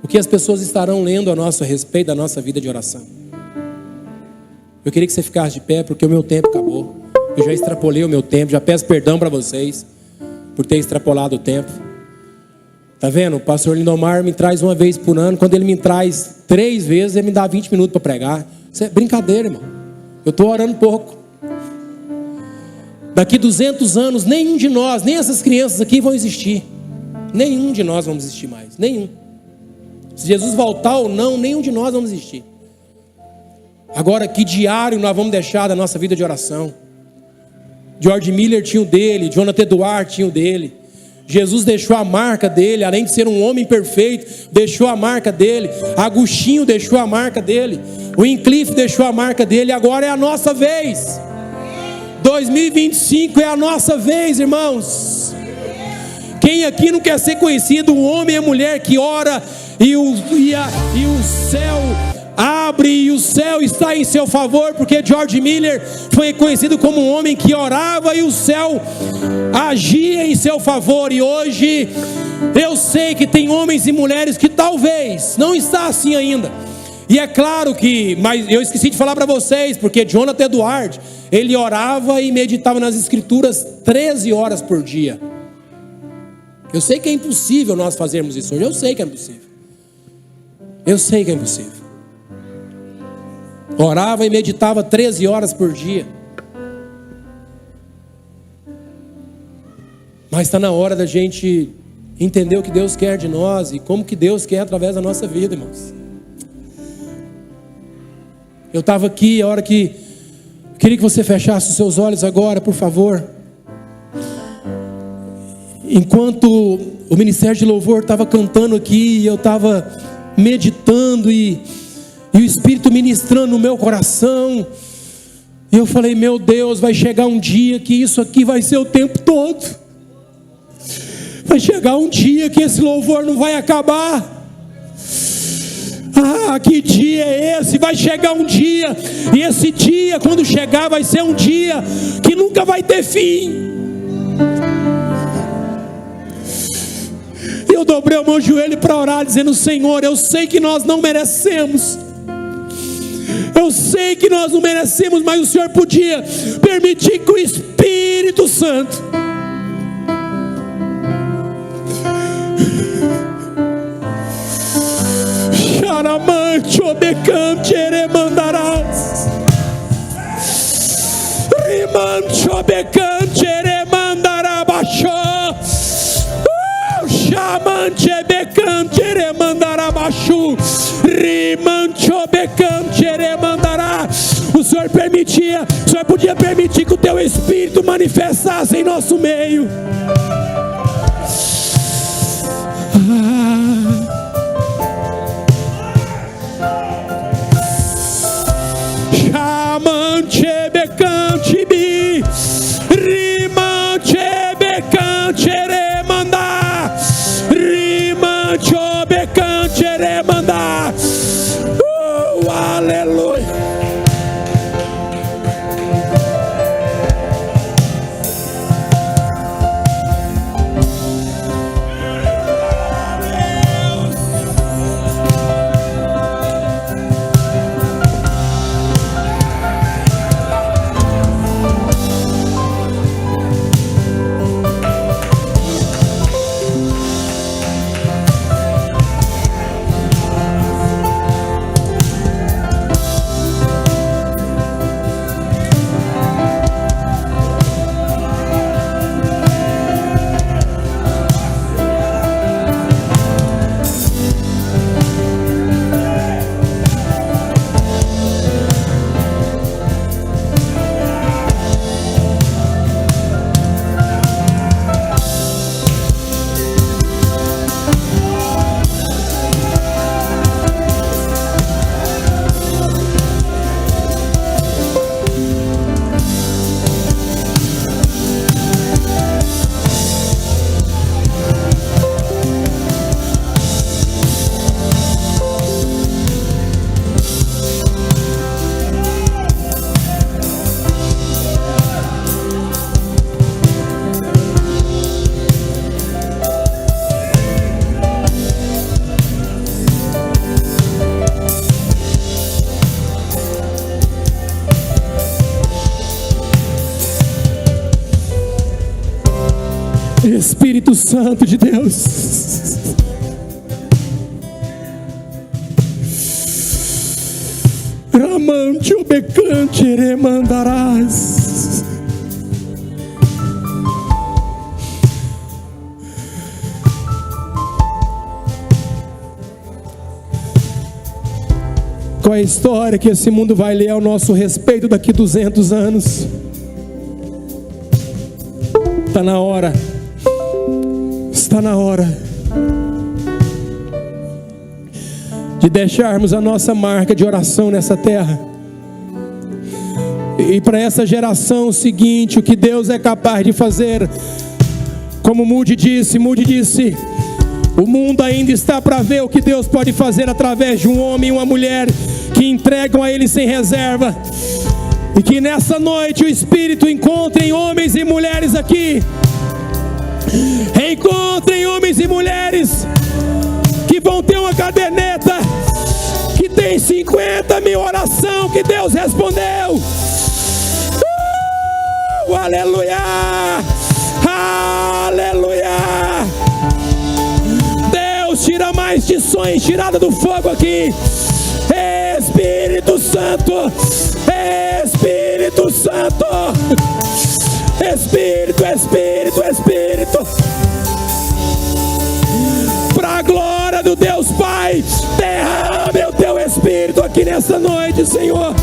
o que as pessoas estarão lendo a nosso respeito da nossa vida de oração? Eu queria que você ficasse de pé, porque o meu tempo acabou. Eu já extrapolei o meu tempo, já peço perdão para vocês por ter extrapolado o tempo. Tá vendo? O pastor Lindomar me traz uma vez por ano. Quando ele me traz 3 vezes, ele me dá 20 minutos para pregar. Isso é brincadeira, irmão. Eu estou orando pouco. Daqui 200 anos, nenhum de nós, nem essas crianças aqui vão existir. Nenhum de nós vamos existir mais. Nenhum. Se Jesus voltar ou não, nenhum de nós vamos existir. Agora, que diário nós vamos deixar da nossa vida de oração? George Miller tinha o dele, Jonathan Edwards tinha o dele. Jesus deixou a marca dele, além de ser um homem perfeito, deixou a marca dele. Agostinho deixou a marca dele. Wycliffe deixou a marca dele. Agora é a nossa vez. 2025 é a nossa vez, irmãos. Quem aqui não quer ser conhecido, o homem e a mulher que ora e o céu abre e o céu está em seu favor? Porque George Miller foi conhecido como um homem que orava e o céu agia em seu favor. E hoje eu sei que tem homens e mulheres que talvez não está assim ainda. E é claro que, mas eu esqueci de falar para vocês, porque Jonathan Edwards, ele orava e meditava nas escrituras 13 horas por dia. Eu sei que é impossível nós fazermos isso hoje. Eu sei que é impossível. Eu sei que é impossível. Orava e meditava 13 horas por dia. Mas está na hora da gente entender o que Deus quer de nós e como que Deus quer através da nossa vida, irmãos. Eu estava aqui, a hora que queria que você fechasse os seus olhos agora, por favor. Enquanto o ministério de louvor estava cantando aqui, eu estava meditando e o Espírito ministrando no meu coração. E eu falei, meu Deus, vai chegar um dia que isso aqui vai ser o tempo todo. Vai chegar um dia que esse louvor não vai acabar. Ah, que dia é esse? Vai chegar um dia, e esse dia, quando chegar, vai ser um dia que nunca vai ter fim. Eu dobrei o meu joelho para orar, dizendo, Senhor, eu sei que nós não merecemos. Eu sei que nós não merecemos, mas o Senhor podia permitir que o Espírito Santo Charamante obecante eremandarás Rimante obecante eremandarabachó Chamante ebecante eremandarabachú Rimante obecante eremandará. O Senhor podia permitir que o Teu Espírito manifestasse em nosso meio. Chamante becante bi rimante becante remanda rimante becante remanda. Aleluia. Espírito Santo de Deus, Ramante obecante remandarás. Qual é a história que esse mundo vai ler ao nosso respeito daqui 200 anos? Está na hora. Está na hora de deixarmos a nossa marca de oração nessa terra. E para essa geração seguinte, o que Deus é capaz de fazer, como Moody disse, o mundo ainda está para ver o que Deus pode fazer através de um homem e uma mulher que entregam a Ele sem reserva. E que nessa noite o Espírito encontre homens e mulheres aqui. Encontrem homens e mulheres que vão ter uma caderneta que tem 50.000 orações que Deus respondeu. Aleluia! Aleluia! tira mais tições, tirada do fogo aqui. Espírito Santo, Espírito Santo, Espírito, Espírito, Espírito. Para a glória do Deus Pai, derrame o teu Espírito aqui nessa noite, Senhor.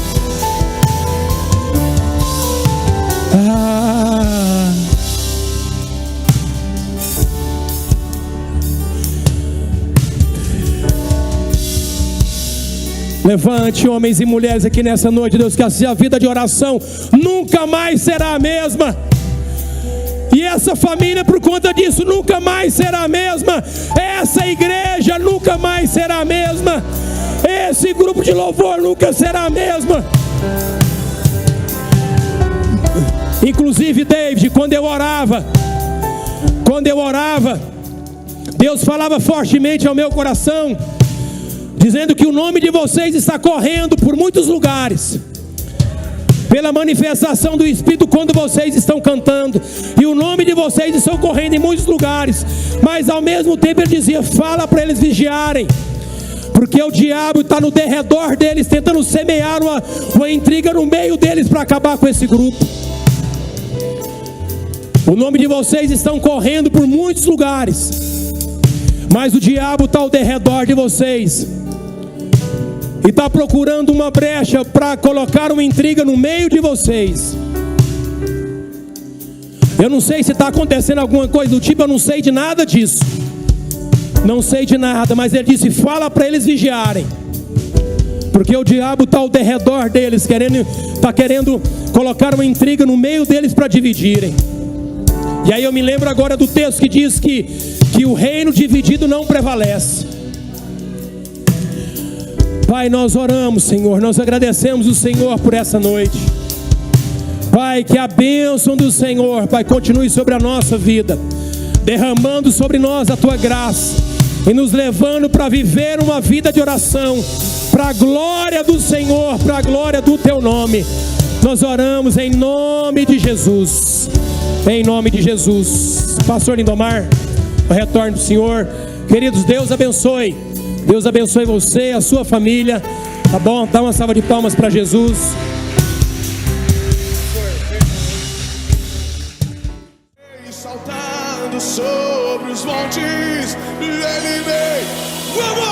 Levante homens e mulheres aqui nessa noite, Deus, que assim a vida de oração nunca mais será a mesma. E essa família, por conta disso, nunca mais será a mesma. Essa igreja nunca mais será a mesma. Esse grupo de louvor nunca será a mesma. Inclusive, David, quando eu orava, Deus falava fortemente ao meu coração, dizendo que o nome de vocês está correndo por muitos lugares, pela manifestação do Espírito quando vocês estão cantando, e o nome de vocês está correndo em muitos lugares, mas ao mesmo tempo ele dizia, fala para eles vigiarem, porque o diabo está no derredor deles, tentando semear uma intriga no meio deles para acabar com esse grupo. O nome de vocês estão correndo por muitos lugares, mas o diabo está ao derredor de vocês e está procurando uma brecha para colocar uma intriga no meio de vocês. Eu não sei se está acontecendo alguma coisa do tipo, eu não sei de nada disso, não sei de nada, mas ele disse, fala para eles vigiarem, porque o diabo está ao derredor deles, está querendo colocar uma intriga no meio deles para dividirem. E aí eu me lembro agora do texto que diz que o reino dividido não prevalece. Pai, nós oramos, Senhor, nós agradecemos o Senhor por essa noite. Pai, que a bênção do Senhor, Pai, continue sobre a nossa vida, derramando sobre nós a Tua graça e nos levando para viver uma vida de oração, para a glória do Senhor, para a glória do Teu nome. Nós oramos em nome de Jesus, em nome de Jesus. Pastor Lindomar, o retorno do Senhor. Queridos, Deus abençoe você, a sua família, tá bom? Dá uma salva de palmas para Jesus. Saltando sobre os montes, ele vem, vamos!